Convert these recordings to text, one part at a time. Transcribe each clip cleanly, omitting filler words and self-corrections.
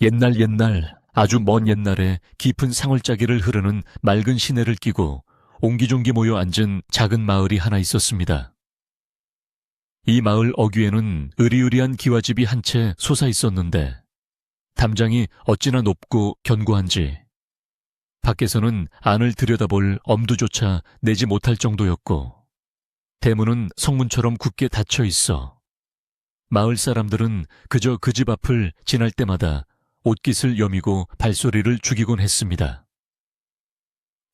옛날 아주 먼 옛날에 깊은 상월짜기를 흐르는 맑은 시내를 끼고 옹기종기 모여 앉은 작은 마을이 하나 있었습니다. 이 마을 어귀에는 으리으리한 기와집이 한 채 솟아 있었는데 담장이 어찌나 높고 견고한지 밖에서는 안을 들여다볼 엄두조차 내지 못할 정도였고 대문은 성문처럼 굳게 닫혀 있어 마을 사람들은 그저 그 집 앞을 지날 때마다 옷깃을 여미고 발소리를 죽이곤 했습니다.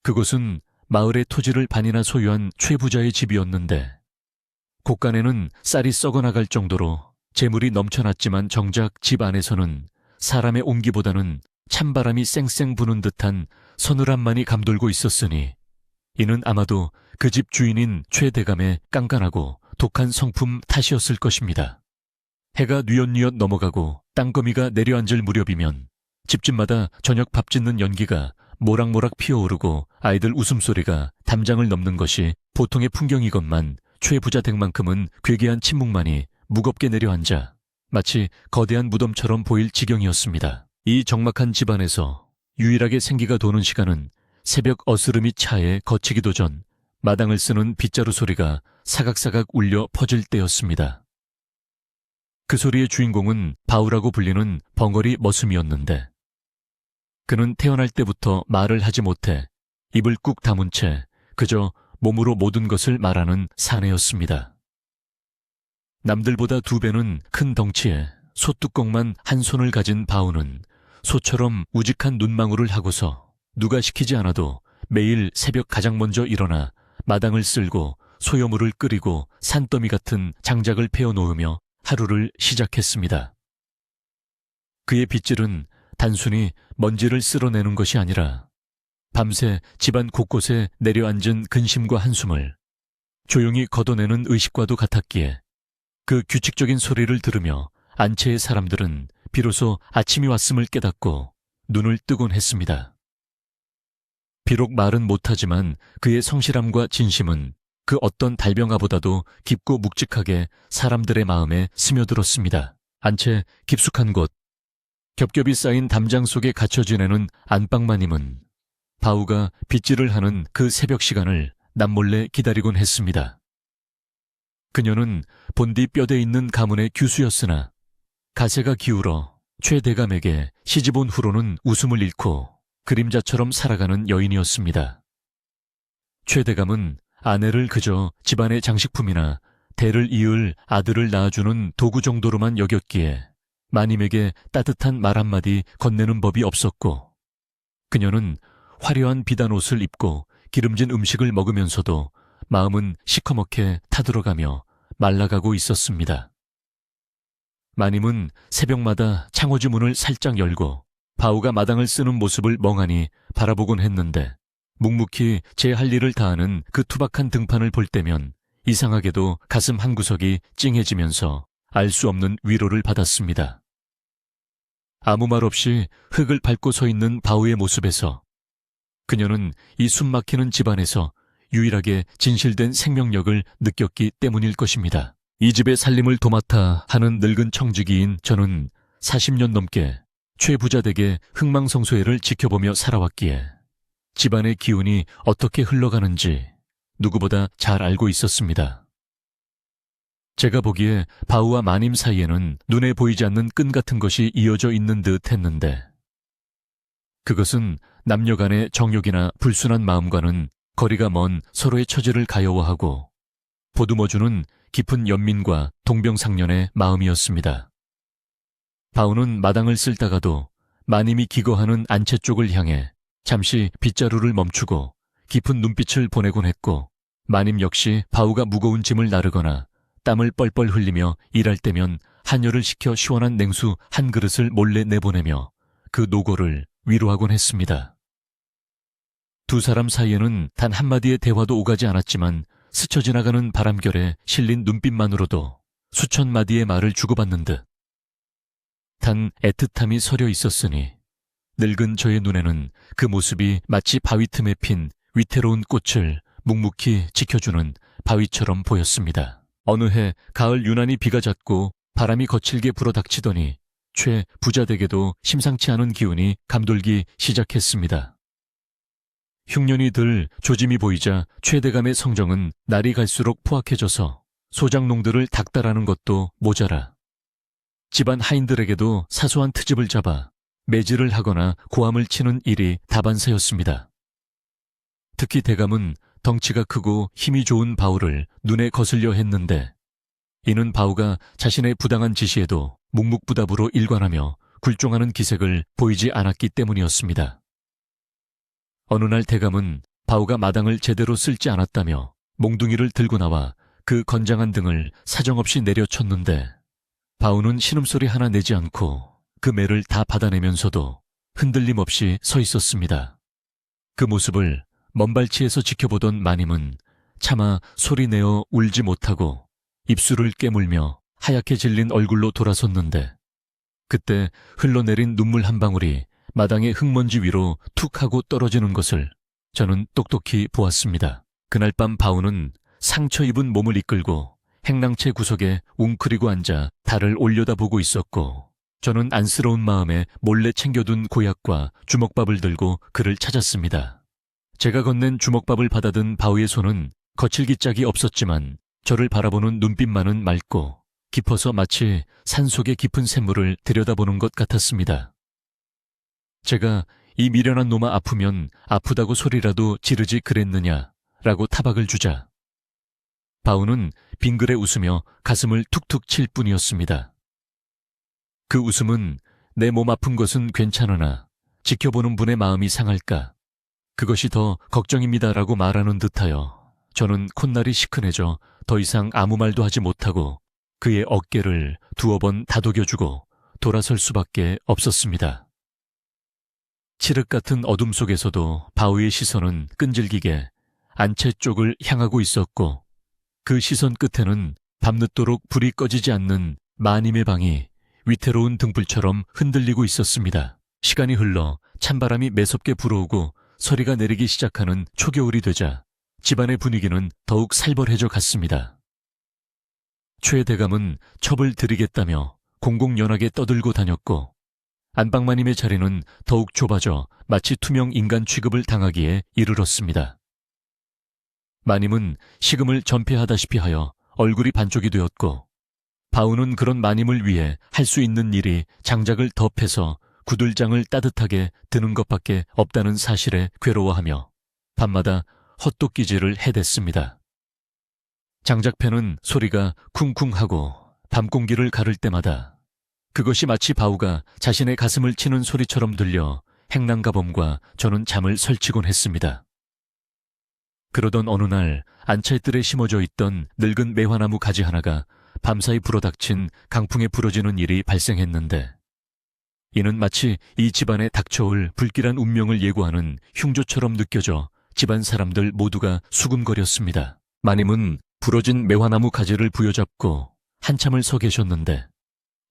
그곳은 마을의 토지를 반이나 소유한 최부자의 집이었는데 곳간에는 쌀이 썩어나갈 정도로 재물이 넘쳐났지만 정작 집 안에서는 사람의 온기보다는 찬바람이 쌩쌩 부는 듯한 서늘함만이 감돌고 있었으니 이는 아마도 그 집 주인인 최 대감의 깐깐하고 독한 성품 탓이었을 것입니다. 해가 뉘엿뉘엿 넘어가고 땅거미가 내려앉을 무렵이면 집집마다 저녁 밥 짓는 연기가 모락모락 피어오르고 아이들 웃음소리가 담장을 넘는 것이 보통의 풍경이건만 최 부자 댁만큼은 괴괴한 침묵만이 무겁게 내려앉아 마치 거대한 무덤처럼 보일 지경이었습니다. 이 적막한 집안에서 유일하게 생기가 도는 시간은 새벽 어스름이 차에 거치기도 전 마당을 쓰는 빗자루 소리가 사각사각 울려 퍼질 때였습니다. 그 소리의 주인공은 바우라고 불리는 벙어리 머슴이었는데 그는 태어날 때부터 말을 하지 못해 입을 꾹 다문 채 그저 몸으로 모든 것을 말하는 사내였습니다. 남들보다 2배는 큰 덩치에 소뚜껑만 한 손을 가진 바우는 소처럼 우직한 눈망울을 하고서 누가 시키지 않아도 매일 새벽 가장 먼저 일어나 마당을 쓸고 소여물을 끓이고 산더미 같은 장작을 패어 놓으며 하루를 시작했습니다. 그의 빗질은 단순히 먼지를 쓸어내는 것이 아니라 밤새 집안 곳곳에 내려앉은 근심과 한숨을 조용히 걷어내는 의식과도 같았기에 그 규칙적인 소리를 들으며 안채의 사람들은 비로소 아침이 왔음을 깨닫고 눈을 뜨곤 했습니다. 비록 말은 못하지만 그의 성실함과 진심은 그 어떤 달병아보다도 깊고 묵직하게 사람들의 마음에 스며들었습니다. 안채 깊숙한 곳, 겹겹이 쌓인 담장 속에 갇혀 지내는 안방마님은 바우가 빗질을 하는 그 새벽 시간을 남몰래 기다리곤 했습니다. 그녀는 본디 뼈대 있는 가문의 규수였으나 가세가 기울어 최 대감에게 시집온 후로는 웃음을 잃고 그림자처럼 살아가는 여인이었습니다. 최 대감은 아내를 그저 집안의 장식품이나 대를 이을 아들을 낳아주는 도구 정도로만 여겼기에 마님에게 따뜻한 말 한마디 건네는 법이 없었고 그녀는 화려한 비단 옷을 입고 기름진 음식을 먹으면서도 마음은 시커멓게 타들어가며 말라가고 있었습니다. 마님은 새벽마다 창호지 문을 살짝 열고 바우가 마당을 쓰는 모습을 멍하니 바라보곤 했는데 묵묵히 제 할 일을 다하는 그 투박한 등판을 볼 때면 이상하게도 가슴 한구석이 찡해지면서 알 수 없는 위로를 받았습니다. 아무 말 없이 흙을 밟고 서 있는 바우의 모습에서 그녀는 이 숨막히는 집안에서 유일하게 진실된 생명력을 느꼈기 때문일 것입니다. 이 집의 살림을 도맡아 하는 늙은 청지기인 저는 40년 넘게 최 부자 댁의 흥망성쇠를 지켜보며 살아왔기에 집안의 기운이 어떻게 흘러가는지 누구보다 잘 알고 있었습니다. 제가 보기에 바우와 마님 사이에는 눈에 보이지 않는 끈 같은 것이 이어져 있는 듯 했는데 그것은 남녀 간의 정욕이나 불순한 마음과는 거리가 먼 서로의 처지를 가여워하고 보듬어주는 깊은 연민과 동병상련의 마음이었습니다. 바우는 마당을 쓸다가도 마님이 기거하는 안채 쪽을 향해 잠시 빗자루를 멈추고 깊은 눈빛을 보내곤 했고 마님 역시 바우가 무거운 짐을 나르거나 땀을 뻘뻘 흘리며 일할 때면 한여를 식혀 시원한 냉수 한 그릇을 몰래 내보내며 그 노고를 위로하곤 했습니다. 두 사람 사이에는 단 한마디의 대화도 오가지 않았지만 스쳐 지나가는 바람결에 실린 눈빛만으로도 수천 마디의 말을 주고받는 듯 단 애틋함이 서려 있었으니 늙은 저의 눈에는 그 모습이 마치 바위 틈에 핀 위태로운 꽃을 묵묵히 지켜주는 바위처럼 보였습니다. 어느 해 가을 유난히 비가 잦고 바람이 거칠게 불어닥치더니 최 부자댁에도 심상치 않은 기운이 감돌기 시작했습니다. 흉년이 들 조짐이 보이자 최 대감의 성정은 날이 갈수록 포악해져서 소장농들을 닥달하는 것도 모자라 집안 하인들에게도 사소한 트집을 잡아 매질을 하거나 고함을 치는 일이 다반사였습니다. 특히 대감은 덩치가 크고 힘이 좋은 바우를 눈에 거슬려 했는데 이는 바우가 자신의 부당한 지시에도 묵묵부답으로 일관하며 굴종하는 기색을 보이지 않았기 때문이었습니다. 어느 날 대감은 바우가 마당을 제대로 쓸지 않았다며 몽둥이를 들고 나와 그 건장한 등을 사정없이 내려쳤는데 바우는 신음소리 하나 내지 않고 그 매를 다 받아내면서도 흔들림 없이 서 있었습니다. 그 모습을 먼발치에서 지켜보던 마님은 차마 소리내어 울지 못하고 입술을 깨물며 하얗게 질린 얼굴로 돌아섰는데 그때 흘러내린 눈물 한 방울이 마당의 흙먼지 위로 툭 하고 떨어지는 것을 저는 똑똑히 보았습니다. 그날 밤 바우는 상처 입은 몸을 이끌고 행랑채 구석에 웅크리고 앉아 달을 올려다보고 있었고 저는 안쓰러운 마음에 몰래 챙겨둔 고약과 주먹밥을 들고 그를 찾았습니다. 제가 건넨 주먹밥을 받아든 바우의 손은 거칠기 짝이 없었지만 저를 바라보는 눈빛만은 맑고 깊어서 마치 산속의 깊은 샘물을 들여다보는 것 같았습니다. 제가 이 미련한 놈아 아프면 아프다고 소리라도 지르지 그랬느냐라고 타박을 주자 바우는 빙그레 웃으며 가슴을 툭툭 칠 뿐이었습니다. 그 웃음은 내 몸 아픈 것은 괜찮으나 지켜보는 분의 마음이 상할까 그것이 더 걱정입니다라고 말하는 듯하여 저는 콧날이 시큰해져 더 이상 아무 말도 하지 못하고 그의 어깨를 두어 번 다독여주고 돌아설 수밖에 없었습니다. 칠흑 같은 어둠 속에서도 바우의 시선은 끈질기게 안채 쪽을 향하고 있었고 그 시선 끝에는 밤늦도록 불이 꺼지지 않는 마님의 방이 위태로운 등불처럼 흔들리고 있었습니다. 시간이 흘러 찬바람이 매섭게 불어오고 서리가 내리기 시작하는 초겨울이 되자 집안의 분위기는 더욱 살벌해져 갔습니다. 최 대감은 첩을 들이겠다며 공공연하게 떠들고 다녔고 안방마님의 자리는 더욱 좁아져 마치 투명 인간 취급을 당하기에 이르렀습니다. 마님은 식음을 전폐하다시피 하여 얼굴이 반쪽이 되었고 바우는 그런 마님을 위해 할 수 있는 일이 장작을 덮해서 구들장을 따뜻하게 드는 것밖에 없다는 사실에 괴로워하며 밤마다 헛도끼질을 해댔습니다. 장작패는 소리가 쿵쿵하고 밤공기를 가를 때마다 그것이 마치 바우가 자신의 가슴을 치는 소리처럼 들려 행랑가범과 저는 잠을 설치곤 했습니다. 그러던 어느 날 안찰뜰에 심어져 있던 늙은 매화나무 가지 하나가 밤사이 불어닥친 강풍에 부러지는 일이 발생했는데 이는 마치 이 집안에 닥쳐올 불길한 운명을 예고하는 흉조처럼 느껴져 집안 사람들 모두가 수군거렸습니다. 마님은 부러진 매화나무 가지를 부여잡고 한참을 서 계셨는데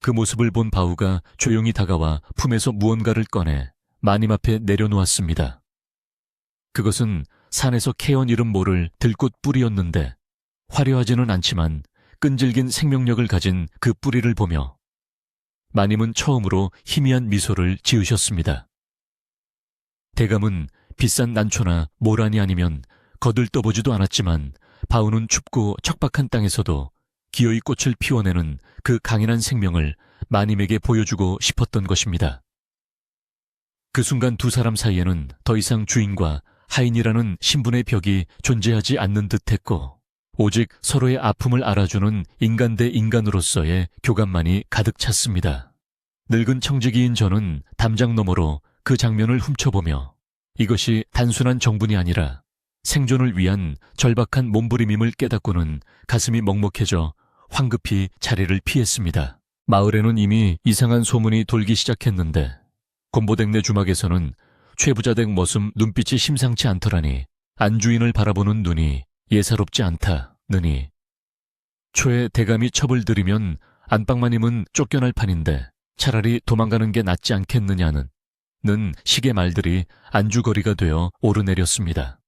그 모습을 본 바우가 조용히 다가와 품에서 무언가를 꺼내 마님 앞에 내려놓았습니다. 그것은 산에서 캐온 이름 모를 들꽃 뿌리였는데 화려하지는 않지만 끈질긴 생명력을 가진 그 뿌리를 보며 마님은 처음으로 희미한 미소를 지으셨습니다. 대감은 비싼 난초나 모란이 아니면 거들떠보지도 않았지만 바우는 춥고 척박한 땅에서도 기어이 꽃을 피워내는 그 강인한 생명을 마님에게 보여주고 싶었던 것입니다. 그 순간 두 사람 사이에는 더 이상 주인과 하인이라는 신분의 벽이 존재하지 않는 듯했고 오직 서로의 아픔을 알아주는 인간 대 인간으로서의 교감만이 가득 찼습니다. 늙은 청지기인 저는 담장 너머로 그 장면을 훔쳐보며 이것이 단순한 정분이 아니라 생존을 위한 절박한 몸부림임을 깨닫고는 가슴이 먹먹해져 황급히 자리를 피했습니다. 마을에는 이미 이상한 소문이 돌기 시작했는데 곰보댁네 주막에서는 최부자댁 머슴 눈빛이 심상치 않더라니 안주인을 바라보는 눈이 예사롭지 않다느니 최 대감이 첩을 들이면 안방마님은 쫓겨날 판인데 차라리 도망가는 게 낫지 않겠느냐는 식의 말들이 안주거리가 되어 오르내렸습니다.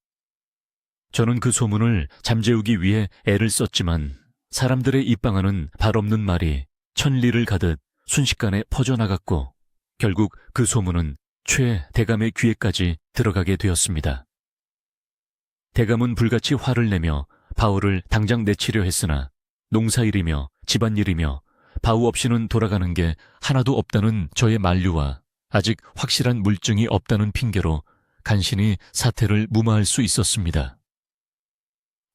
저는 그 소문을 잠재우기 위해 애를 썼지만 사람들의 입방아는 발 없는 말이 천리를 가듯 순식간에 퍼져나갔고 결국 그 소문은 최 대감의 귀에까지 들어가게 되었습니다. 대감은 불같이 화를 내며 바우를 당장 내치려 했으나 농사일이며 집안일이며 바우 없이는 돌아가는 게 하나도 없다는 저의 만류와 아직 확실한 물증이 없다는 핑계로 간신히 사태를 무마할 수 있었습니다.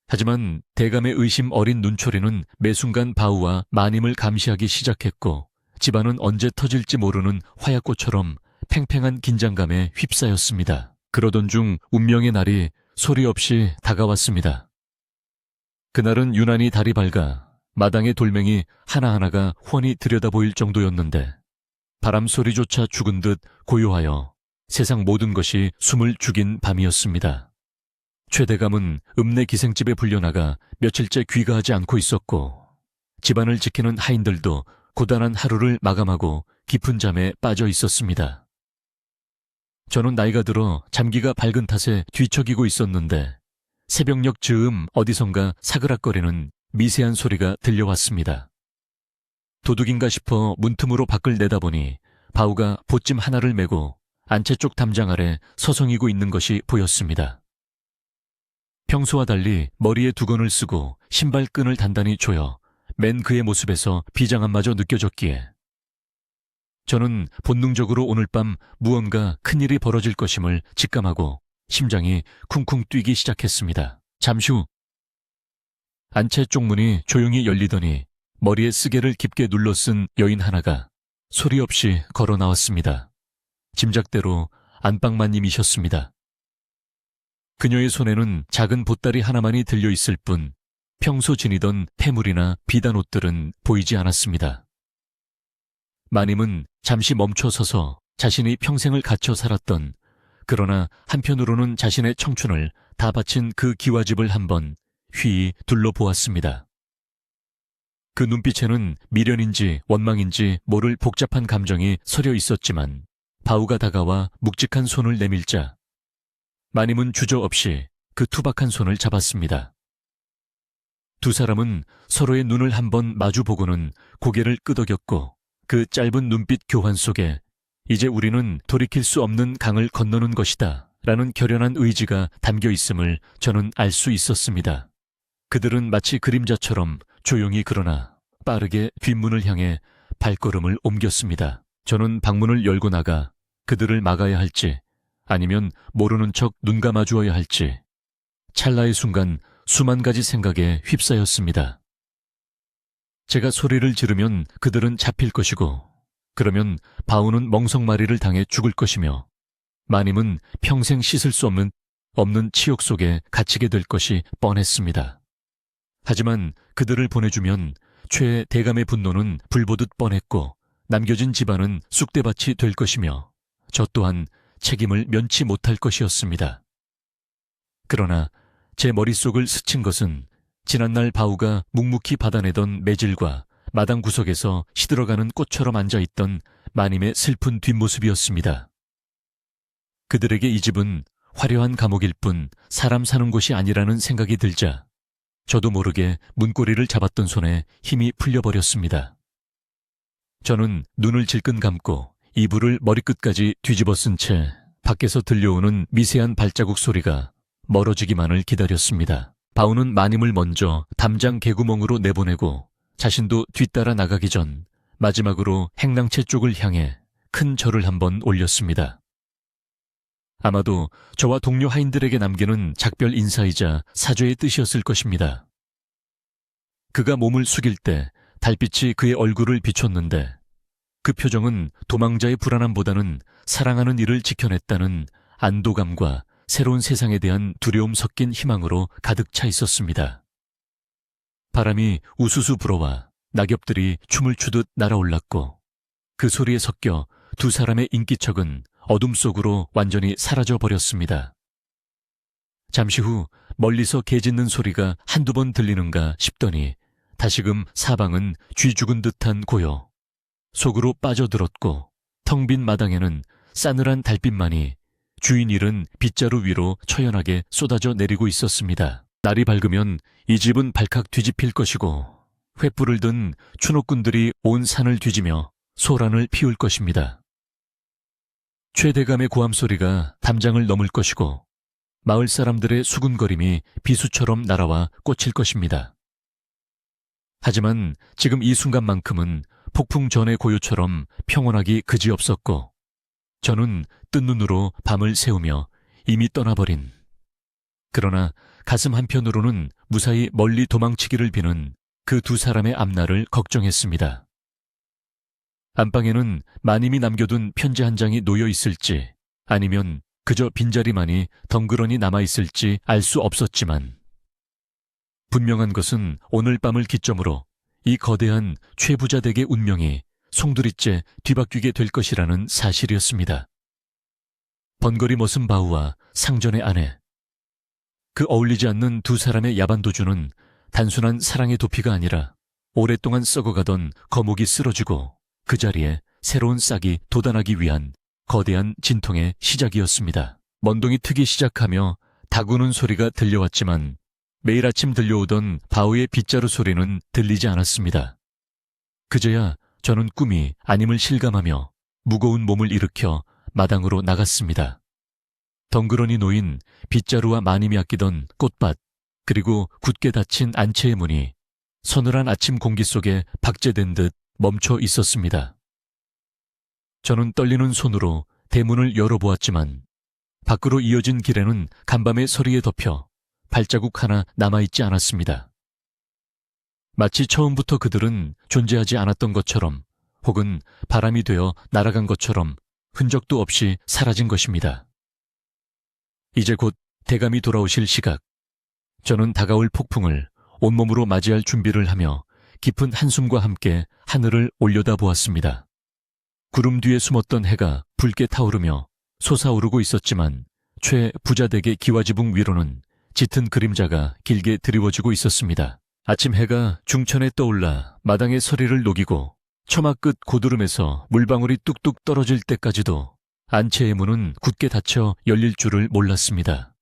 하지만 대감의 의심 어린 눈초리는 매순간 바우와 마님을 감시하기 시작했고 집안은 언제 터질지 모르는 화약꽃처럼 팽팽한 긴장감에 휩싸였습니다. 그러던 중 운명의 날이 소리 없이 다가왔습니다. 그날은 유난히 달이 밝아 마당의 돌멩이 하나하나가 훤히 들여다보일 정도였는데 바람 소리조차 죽은 듯 고요하여 세상 모든 것이 숨을 죽인 밤이었습니다. 최 대감은 읍내 기생집에 불려나가 며칠째 귀가하지 않고 있었고 집안을 지키는 하인들도 고단한 하루를 마감하고 깊은 잠에 빠져 있었습니다. 저는 나이가 들어 잠기가 밝은 탓에 뒤척이고 있었는데 새벽녘 즈음 어디선가 사그락거리는 미세한 소리가 들려왔습니다. 도둑인가 싶어 문틈으로 밖을 내다보니 바우가 보찜 하나를 메고 안채 쪽 담장 아래 서성이고 있는 것이 보였습니다. 평소와 달리 머리에 두건을 쓰고 신발끈을 단단히 조여 맨 그의 모습에서 비장함마저 느껴졌기에 저는 본능적으로 오늘 밤 무언가 큰일이 벌어질 것임을 직감하고 심장이 쿵쿵 뛰기 시작했습니다. 잠시 후 안채 쪽 문이 조용히 열리더니 머리에 쓰개를 깊게 눌러 쓴 여인 하나가 소리 없이 걸어 나왔습니다. 짐작대로 안방마님이셨습니다. 그녀의 손에는 작은 보따리 하나만이 들려있을 뿐 평소 지니던 폐물이나 비단 옷들은 보이지 않았습니다. 마님은 잠시 멈춰 서서 자신이 평생을 갇혀 살았던 그러나 한편으로는 자신의 청춘을 다 바친 그 기와집을 한번 휘이 둘러보았습니다. 그 눈빛에는 미련인지 원망인지 모를 복잡한 감정이 서려 있었지만 바우가 다가와 묵직한 손을 내밀자 마님은 주저없이 그 투박한 손을 잡았습니다. 두 사람은 서로의 눈을 한번 마주보고는 고개를 끄덕였고 그 짧은 눈빛 교환 속에 이제 우리는 돌이킬 수 없는 강을 건너는 것이다 라는 결연한 의지가 담겨 있음을 저는 알 수 있었습니다. 그들은 마치 그림자처럼 조용히 그러나 빠르게 뒷문을 향해 발걸음을 옮겼습니다. 저는 방문을 열고 나가 그들을 막아야 할지 아니면 모르는 척 눈 감아주어야 할지 찰나의 순간 수만 가지 생각에 휩싸였습니다. 제가 소리를 지르면 그들은 잡힐 것이고 그러면 바우는 멍석마리를 당해 죽을 것이며 마님은 평생 씻을 수 없는 치욕 속에 갇히게 될 것이 뻔했습니다. 하지만 그들을 보내주면 최 대감의 분노는 불보듯 뻔했고 남겨진 집안은 쑥대밭이 될 것이며 저 또한 책임을 면치 못할 것이었습니다. 그러나 제 머릿속을 스친 것은 지난날 바우가 묵묵히 받아내던 매질과 마당 구석에서 시들어가는 꽃처럼 앉아있던 마님의 슬픈 뒷모습이었습니다. 그들에게 이 집은 화려한 감옥일 뿐 사람 사는 곳이 아니라는 생각이 들자 저도 모르게 문고리를 잡았던 손에 힘이 풀려버렸습니다. 저는 눈을 질끈 감고 이불을 머리끝까지 뒤집어 쓴 채 밖에서 들려오는 미세한 발자국 소리가 멀어지기만을 기다렸습니다. 바우는 마님을 먼저 담장 개구멍으로 내보내고 자신도 뒤따라 나가기 전 마지막으로 행랑채 쪽을 향해 큰 절을 한번 올렸습니다. 아마도 저와 동료 하인들에게 남기는 작별 인사이자 사죄의 뜻이었을 것입니다. 그가 몸을 숙일 때 달빛이 그의 얼굴을 비췄는데 그 표정은 도망자의 불안함보다는 사랑하는 이를 지켜냈다는 안도감과 새로운 세상에 대한 두려움 섞인 희망으로 가득 차 있었습니다. 바람이 우수수 불어와 낙엽들이 춤을 추듯 날아올랐고 그 소리에 섞여 두 사람의 인기척은 어둠 속으로 완전히 사라져 버렸습니다. 잠시 후 멀리서 개 짖는 소리가 한두 번 들리는가 싶더니 다시금 사방은 쥐 죽은 듯한 고요. 속으로 빠져들었고 텅 빈 마당에는 싸늘한 달빛만이 주인 잃은 빗자루 위로 처연하게 쏟아져 내리고 있었습니다. 날이 밝으면 이 집은 발칵 뒤집힐 것이고 횃불을 든 추노꾼들이 온 산을 뒤지며 소란을 피울 것입니다. 최대감의 고함 소리가 담장을 넘을 것이고 마을 사람들의 수군거림이 비수처럼 날아와 꽂힐 것입니다. 하지만 지금 이 순간만큼은 폭풍 전의 고요처럼 평온하기 그지없었고 저는 뜬 눈으로 밤을 새우며 이미 떠나버린, 그러나 가슴 한편으로는 무사히 멀리 도망치기를 비는 그 두 사람의 앞날을 걱정했습니다. 안방에는 마님이 남겨둔 편지 한 장이 놓여 있을지 아니면 그저 빈자리만이 덩그러니 남아있을지 알 수 없었지만 분명한 것은 오늘 밤을 기점으로 이 거대한 최부자 댁의 운명이 송두리째 뒤바뀌게 될 것이라는 사실이었습니다. 번거리 머슴 바우와 상전의 아내, 그 어울리지 않는 두 사람의 야반도주는 단순한 사랑의 도피가 아니라 오랫동안 썩어가던 거목이 쓰러지고 그 자리에 새로운 싹이 돋아나기 위한 거대한 진통의 시작이었습니다. 먼동이 트기 시작하며 다구는 소리가 들려왔지만 매일 아침 들려오던 바우의 빗자루 소리는 들리지 않았습니다. 그제야 저는 꿈이 아님을 실감하며 무거운 몸을 일으켜 마당으로 나갔습니다. 덩그러니 놓인 빗자루와 마님이 아끼던 꽃밭, 그리고 굳게 닫힌 안채의 문이 서늘한 아침 공기 속에 박제된 듯 멈춰 있었습니다. 저는 떨리는 손으로 대문을 열어보았지만 밖으로 이어진 길에는 간밤의 서리에 덮여 발자국 하나 남아있지 않았습니다. 마치 처음부터 그들은 존재하지 않았던 것처럼 혹은 바람이 되어 날아간 것처럼 흔적도 없이 사라진 것입니다. 이제 곧 대감이 돌아오실 시각, 저는 다가올 폭풍을 온몸으로 맞이할 준비를 하며 깊은 한숨과 함께 하늘을 올려다보았습니다. 구름 뒤에 숨었던 해가 붉게 타오르며 솟아오르고 있었지만 최부자댁의 기와지붕 위로는 짙은 그림자가 길게 드리워지고 있었습니다. 아침 해가 중천에 떠올라 마당의 서리를 녹이고 처마 끝 고드름에서 물방울이 뚝뚝 떨어질 때까지도 안채의 문은 굳게 닫혀 열릴 줄을 몰랐습니다.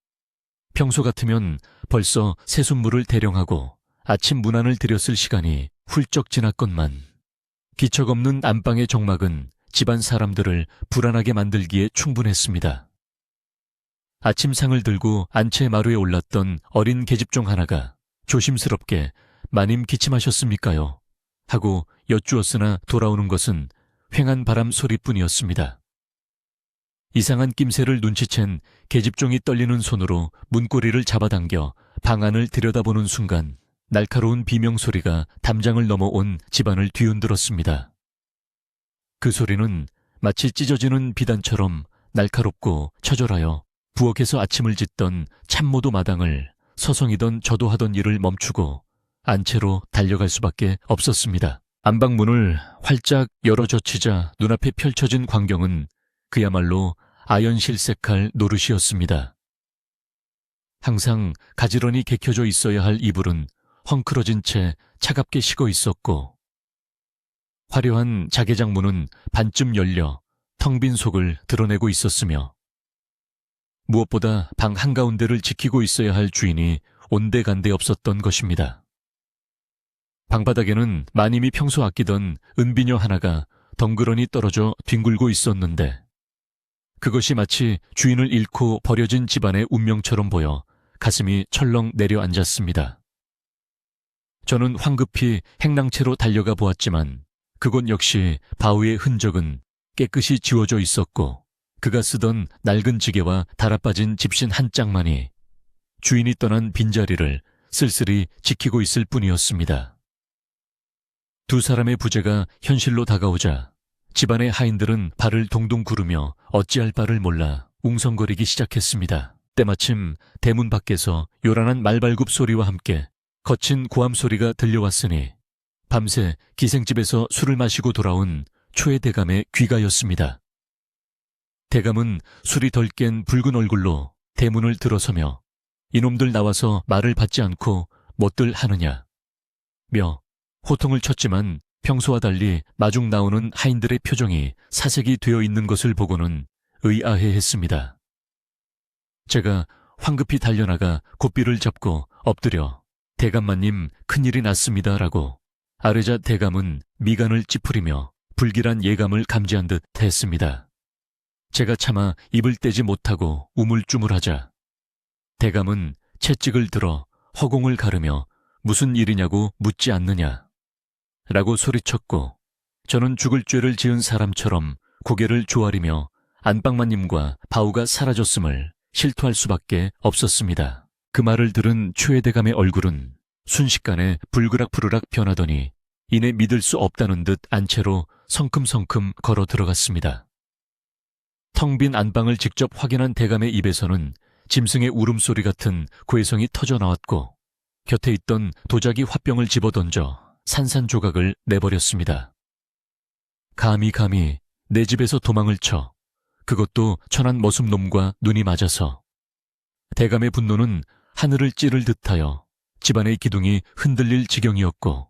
평소 같으면 벌써 새순물을 대령하고 아침 문안을 드렸을 시간이 훌쩍 지났건만 기척 없는 안방의 정막은 집안 사람들을 불안하게 만들기에 충분했습니다. 아침상을 들고 안채 마루에 올랐던 어린 계집종 하나가 조심스럽게 마님 기침하셨습니까요? 하고 여쭈었으나 돌아오는 것은 휑한 바람 소리뿐이었습니다. 이상한 낌새를 눈치챈 계집종이 떨리는 손으로 문고리를 잡아당겨 방 안을 들여다보는 순간 날카로운 비명소리가 담장을 넘어온 집안을 뒤흔들었습니다. 그 소리는 마치 찢어지는 비단처럼 날카롭고 처절하여 부엌에서 아침을 짓던 참모도 마당을 서성이던 저도 하던 일을 멈추고 안채로 달려갈 수밖에 없었습니다. 안방문을 활짝 열어젖히자 눈앞에 펼쳐진 광경은 그야말로 아연실색할 노릇이었습니다. 항상 가지런히 개켜져 있어야 할 이불은 헝클어진 채 차갑게 식어 있었고 화려한 자개장문은 반쯤 열려 텅 빈 속을 드러내고 있었으며 무엇보다 방 한가운데를 지키고 있어야 할 주인이 온데간데 없었던 것입니다. 방바닥에는 마님이 평소 아끼던 은비녀 하나가 덩그러니 떨어져 뒹굴고 있었는데 그것이 마치 주인을 잃고 버려진 집안의 운명처럼 보여 가슴이 철렁 내려앉았습니다. 저는 황급히 행랑채로 달려가 보았지만 그곳 역시 바우의 흔적은 깨끗이 지워져 있었고 그가 쓰던 낡은 지게와 달아빠진 집신 한 짝만이 주인이 떠난 빈자리를 쓸쓸히 지키고 있을 뿐이었습니다. 두 사람의 부재가 현실로 다가오자 집안의 하인들은 발을 동동 구르며 어찌할 바를 몰라 웅성거리기 시작했습니다. 때마침 대문 밖에서 요란한 말발굽 소리와 함께 거친 고함 소리가 들려왔으니 밤새 기생집에서 술을 마시고 돌아온 초해대감의 귀가였습니다. 대감은 술이 덜 깬 붉은 얼굴로 대문을 들어서며 이놈들 나와서 말을 받지 않고 못들 하느냐 며 호통을 쳤지만 평소와 달리 마중 나오는 하인들의 표정이 사색이 되어 있는 것을 보고는 의아해했습니다. 제가 황급히 달려나가 고삐를 잡고 엎드려 대감마님 큰일이 났습니다라고 아뢰자 대감은 미간을 찌푸리며 불길한 예감을 감지한 듯 했습니다. 제가 차마 입을 떼지 못하고 우물쭈물하자 대감은 채찍을 들어 허공을 가르며 무슨 일이냐고 묻지 않느냐 라고 소리쳤고 저는 죽을 죄를 지은 사람처럼 고개를 조아리며 안방마님과 바우가 사라졌음을 실토할 수밖에 없었습니다. 그 말을 들은 최대감의 얼굴은 순식간에 불그락부르락 변하더니 이내 믿을 수 없다는 듯 안채로 성큼성큼 걸어 들어갔습니다. 텅 빈 안방을 직접 확인한 대감의 입에서는 짐승의 울음소리 같은 괴성이 터져 나왔고 곁에 있던 도자기 화병을 집어던져 산산조각을 내버렸습니다. 감히 내 집에서 도망을 쳐 그것도 천한 머슴놈과 눈이 맞아서 대감의 분노는 하늘을 찌를 듯하여 집안의 기둥이 흔들릴 지경이었고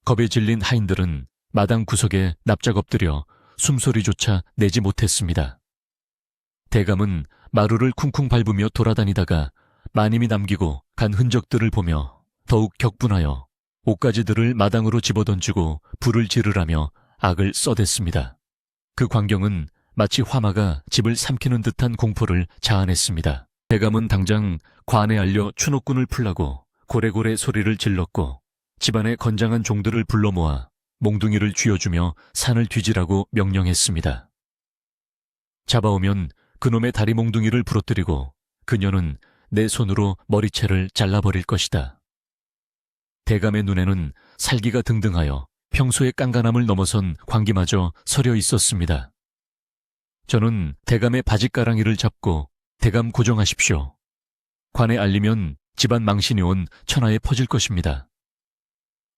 겁에 질린 하인들은 마당 구석에 납작 엎드려 숨소리조차 내지 못했습니다. 대감은 마루를 쿵쿵 밟으며 돌아다니다가 마님이 남기고 간 흔적들을 보며 더욱 격분하여 옷가지들을 마당으로 집어던지고 불을 지르라며 악을 써댔습니다. 그 광경은 마치 화마가 집을 삼키는 듯한 공포를 자아냈습니다. 대감은 당장 관에 알려 추노꾼을 풀라고 고래고래 소리를 질렀고 집안의 건장한 종들을 불러 모아 몽둥이를 쥐어주며 산을 뒤지라고 명령했습니다. 잡아오면 그놈의 다리 몽둥이를 부러뜨리고 그녀는 내 손으로 머리채를 잘라버릴 것이다. 대감의 눈에는 살기가 등등하여 평소의 깐깐함을 넘어선 광기마저 서려 있었습니다. 저는 대감의 바짓가랑이를 잡고 대감 고정하십시오. 관에 알리면 집안 망신이 온 천하에 퍼질 것입니다.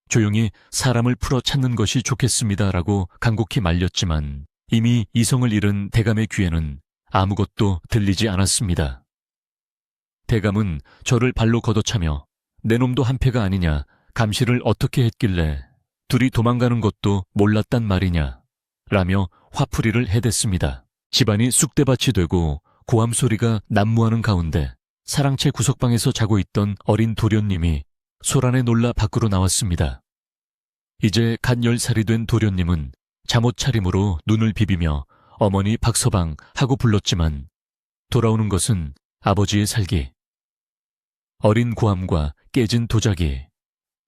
조용히 사람을 풀어 찾는 것이 좋겠습니다라고 간곡히 말렸지만 이미 이성을 잃은 대감의 귀에는 아무것도 들리지 않았습니다. 대감은 저를 발로 걷어차며 내 놈도 한패가 아니냐, 감시를 어떻게 했길래 둘이 도망가는 것도 몰랐단 말이냐 라며 화풀이를 해댔습니다. 집안이 쑥대밭이 되고 고함 소리가 난무하는 가운데 사랑채 구석방에서 자고 있던 어린 도련님이 소란에 놀라 밖으로 나왔습니다. 이제 갓 10살이 된 도련님은 잠옷 차림으로 눈을 비비며 어머니 박서방 하고 불렀지만 돌아오는 것은 아버지의 살기, 어린 고함과 깨진 도자기,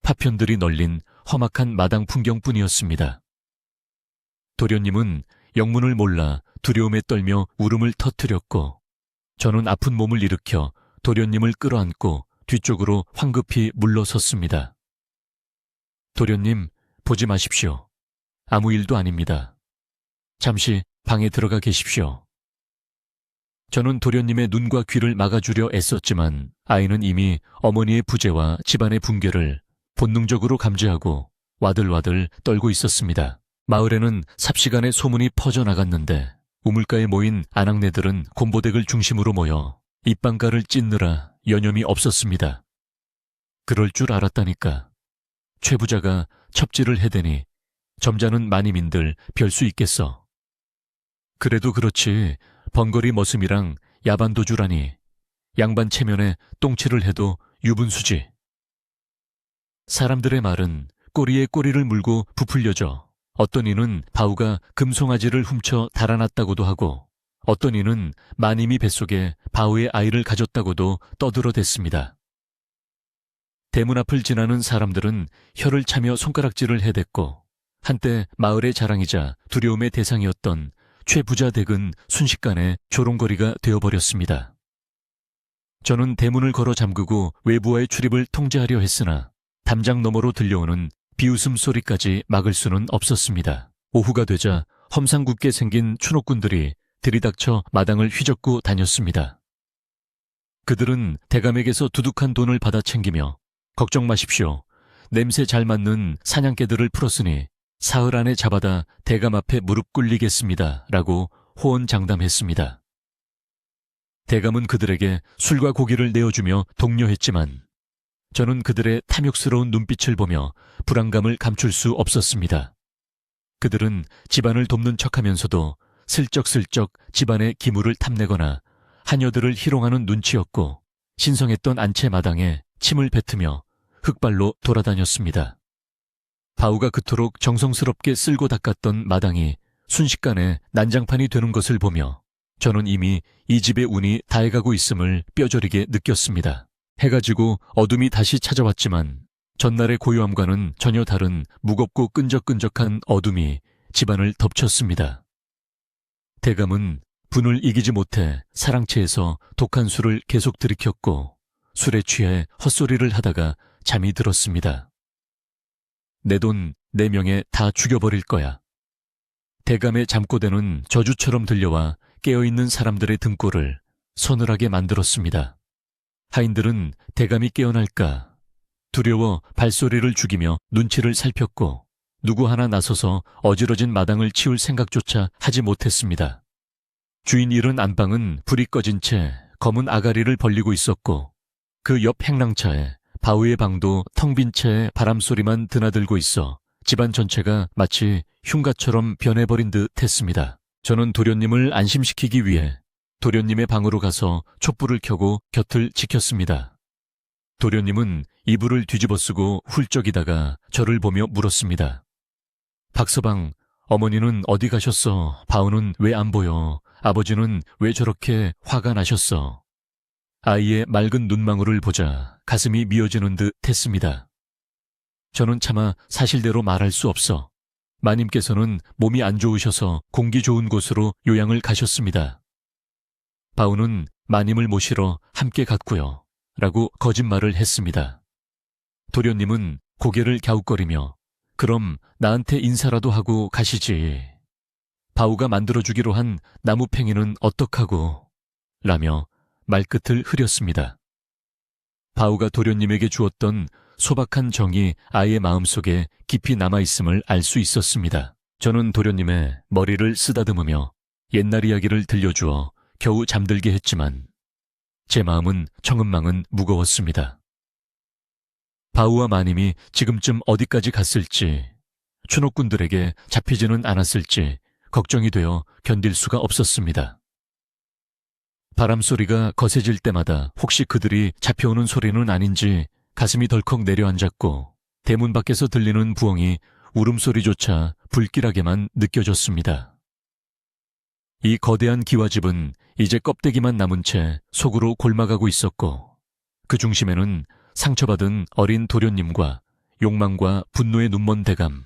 파편들이 널린 험악한 마당 풍경뿐이었습니다. 도련님은 영문을 몰라 두려움에 떨며 울음을 터뜨렸고 저는 아픈 몸을 일으켜 도련님을 끌어안고 뒤쪽으로 황급히 물러섰습니다. 도련님, 보지 마십시오. 아무 일도 아닙니다. 잠시 방에 들어가 계십시오. 저는 도련님의 눈과 귀를 막아주려 애썼지만 아이는 이미 어머니의 부재와 집안의 붕괴를 본능적으로 감지하고 와들와들 떨고 있었습니다. 마을에는 삽시간에 소문이 퍼져나갔는데 우물가에 모인 아낙네들은 곰보댁을 중심으로 모여 입방가를 찢느라 여념이 없었습니다. 그럴 줄 알았다니까. 최 부자가 첩질을 해대니 점잖은 마님인들 별 수 있겠어. 그래도 그렇지 번거리 머슴이랑 야반도주라니 양반 체면에 똥칠을 해도 유분수지. 사람들의 말은 꼬리에 꼬리를 물고 부풀려져 어떤 이는 바우가 금송아지를 훔쳐 달아났다고도 하고 어떤 이는 마님이 뱃속에 바우의 아이를 가졌다고도 떠들어댔습니다. 대문 앞을 지나는 사람들은 혀를 차며 손가락질을 해댔고 한때 마을의 자랑이자 두려움의 대상이었던 최 부자 댁은 순식간에 조롱거리가 되어버렸습니다. 저는 대문을 걸어 잠그고 외부와의 출입을 통제하려 했으나 담장 너머로 들려오는 비웃음 소리까지 막을 수는 없었습니다. 오후가 되자 험상궂게 생긴 추노꾼들이 들이닥쳐 마당을 휘젓고 다녔습니다. 그들은 대감에게서 두둑한 돈을 받아 챙기며 걱정 마십시오. 냄새 잘 맡는 사냥개들을 풀었으니 사흘 안에 잡아다 대감 앞에 무릎 꿇리겠습니다. 라고 호언장담했습니다. 대감은 그들에게 술과 고기를 내어주며 독려했지만 저는 그들의 탐욕스러운 눈빛을 보며 불안감을 감출 수 없었습니다. 그들은 집안을 돕는 척하면서도 슬쩍슬쩍 집안의 기물을 탐내거나 하녀들을 희롱하는 눈치였고 신성했던 안채 마당에 침을 뱉으며 흙발로 돌아다녔습니다. 바우가 그토록 정성스럽게 쓸고 닦았던 마당이 순식간에 난장판이 되는 것을 보며 저는 이미 이 집의 운이 다해가고 있음을 뼈저리게 느꼈습니다. 해가 지고 어둠이 다시 찾아왔지만 전날의 고요함과는 전혀 다른 무겁고 끈적끈적한 어둠이 집안을 덮쳤습니다. 대감은 분을 이기지 못해 사랑채에서 독한 술을 계속 들이켰고 술에 취해 헛소리를 하다가 잠이 들었습니다. 내 돈, 내 명예 다 죽여버릴 거야. 대감의 잠꼬대는 저주처럼 들려와 깨어있는 사람들의 등골을 서늘하게 만들었습니다. 하인들은 대감이 깨어날까 두려워 발소리를 죽이며 눈치를 살폈고 누구 하나 나서서 어지러진 마당을 치울 생각조차 하지 못했습니다. 주인 잃은 안방은 불이 꺼진 채 검은 아가리를 벌리고 있었고 그 옆 행랑차에 바우의 방도 텅 빈 채 바람소리만 드나들고 있어 집안 전체가 마치 흉가처럼 변해버린 듯 했습니다. 저는 도련님을 안심시키기 위해 도련님의 방으로 가서 촛불을 켜고 곁을 지켰습니다. 도련님은 이불을 뒤집어쓰고 훌쩍이다가 저를 보며 물었습니다. 박서방, 어머니는 어디 가셨어? 바우는 왜 안 보여? 아버지는 왜 저렇게 화가 나셨어? 아이의 맑은 눈망울을 보자 가슴이 미어지는 듯 했습니다. 저는 차마 사실대로 말할 수 없어 마님께서는 몸이 안 좋으셔서 공기 좋은 곳으로 요양을 가셨습니다. 바우는 마님을 모시러 함께 갔고요. 라고 거짓말을 했습니다. 도련님은 고개를 갸웃거리며 그럼 나한테 인사라도 하고 가시지. 바우가 만들어주기로 한 나무팽이는 어떡하고? 라며 말끝을 흐렸습니다. 바우가 도련님에게 주었던 소박한 정이 아이의 마음속에 깊이 남아있음을 알 수 있었습니다. 저는 도련님의 머리를 쓰다듬으며 옛날 이야기를 들려주어 겨우 잠들게 했지만 제 마음은 청은망은 무거웠습니다. 바우와 마님이 지금쯤 어디까지 갔을지, 춘옥군들에게 잡히지는 않았을지 걱정이 되어 견딜 수가 없었습니다. 바람소리가 거세질 때마다 혹시 그들이 잡혀오는 소리는 아닌지 가슴이 덜컥 내려앉았고 대문 밖에서 들리는 부엉이 울음소리조차 불길하게만 느껴졌습니다. 이 거대한 기와집은 이제 껍데기만 남은 채 속으로 골마가고 있었고 그 중심에는 상처받은 어린 도련님과 욕망과 분노의 눈먼 대감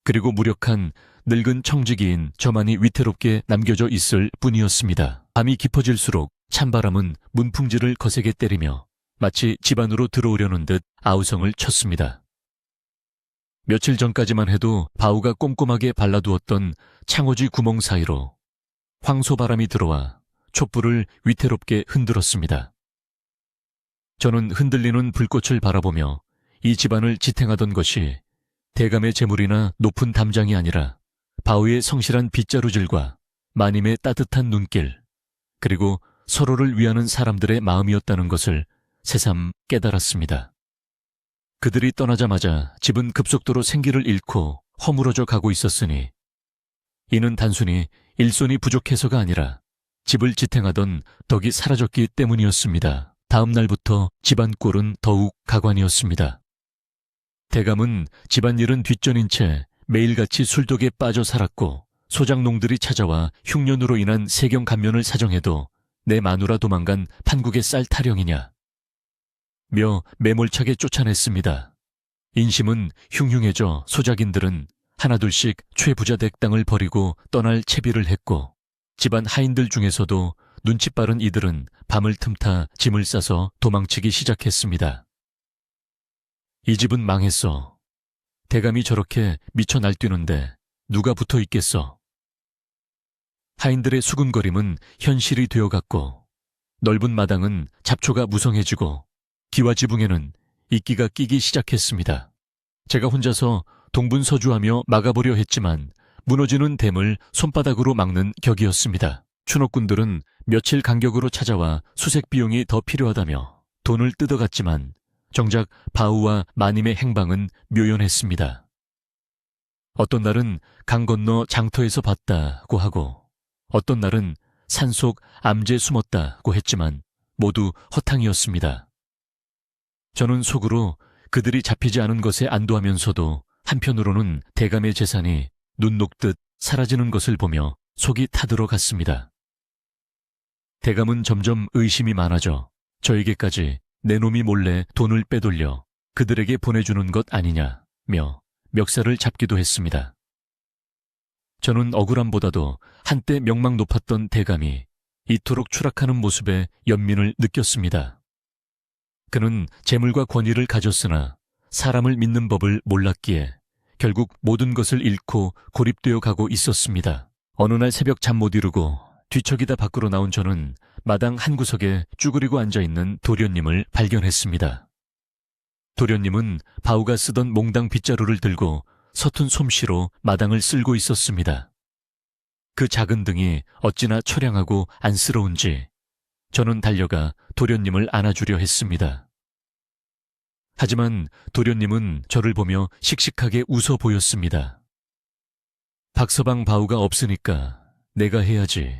그리고 무력한 늙은 청지기인 저만이 위태롭게 남겨져 있을 뿐이었습니다. 밤이 깊어질수록 찬바람은 문풍지를 거세게 때리며 마치 집 안으로 들어오려는 듯 아우성을 쳤습니다. 며칠 전까지만 해도 바우가 꼼꼼하게 발라두었던 창호지 구멍 사이로 황소바람이 들어와 촛불을 위태롭게 흔들었습니다. 저는 흔들리는 불꽃을 바라보며 이 집안을 지탱하던 것이 대감의 재물이나 높은 담장이 아니라 바우의 성실한 빗자루질과 마님의 따뜻한 눈길 그리고 서로를 위하는 사람들의 마음이었다는 것을 새삼 깨달았습니다. 그들이 떠나자마자 집은 급속도로 생기를 잃고 허물어져 가고 있었으니 이는 단순히 일손이 부족해서가 아니라 집을 지탱하던 덕이 사라졌기 때문이었습니다. 다음 날부터 집안 꼴은 더욱 가관이었습니다. 대감은 집안일은 뒷전인 채 매일같이 술독에 빠져 살았고 소장농들이 찾아와 흉년으로 인한 세경 감면을 사정해도 내 마누라 도망간 판국의 쌀 타령이냐 며 매몰차게 쫓아냈습니다. 인심은 흉흉해져 소작인들은 하나둘씩 최부자 댁당을 버리고 떠날 채비를 했고 집안 하인들 중에서도 눈치 빠른 이들은 밤을 틈타 짐을 싸서 도망치기 시작했습니다. 이 집은 망했어. 대감이 저렇게 미쳐 날뛰는데 누가 붙어 있겠어. 하인들의 수군거림은 현실이 되어갔고 넓은 마당은 잡초가 무성해지고 기와지붕에는 이끼가 끼기 시작했습니다. 제가 혼자서 동분서주하며 막아보려 했지만 무너지는 댐을 손바닥으로 막는 격이었습니다. 춘옥군들은 며칠 간격으로 찾아와 수색 비용이 더 필요하다며 돈을 뜯어갔지만 정작 바우와 마님의 행방은 묘연했습니다. 어떤 날은 강 건너 장터에서 봤다고 하고 어떤 날은 산속 암제에 숨었다고 했지만 모두 허탕이었습니다. 저는 속으로 그들이 잡히지 않은 것에 안도하면서도 한편으로는 대감의 재산이 눈 녹듯 사라지는 것을 보며 속이 타들어갔습니다. 대감은 점점 의심이 많아져 저에게까지 내 놈이 몰래 돈을 빼돌려 그들에게 보내주는 것 아니냐며 멱살을 잡기도 했습니다. 저는 억울함보다도 한때 명망 높았던 대감이 이토록 추락하는 모습에 연민을 느꼈습니다. 그는 재물과 권위를 가졌으나 사람을 믿는 법을 몰랐기에 결국 모든 것을 잃고 고립되어 가고 있었습니다. 어느 날 새벽 잠 못 이루고 뒤척이다 밖으로 나온 저는 마당 한 구석에 쭈그리고 앉아있는 도련님을 발견했습니다. 도련님은 바우가 쓰던 몽당 빗자루를 들고 서툰 솜씨로 마당을 쓸고 있었습니다. 그 작은 등이 어찌나 처량하고 안쓰러운지 저는 달려가 도련님을 안아주려 했습니다. 하지만 도련님은 저를 보며 씩씩하게 웃어 보였습니다. 박서방 바우가 없으니까 내가 해야지.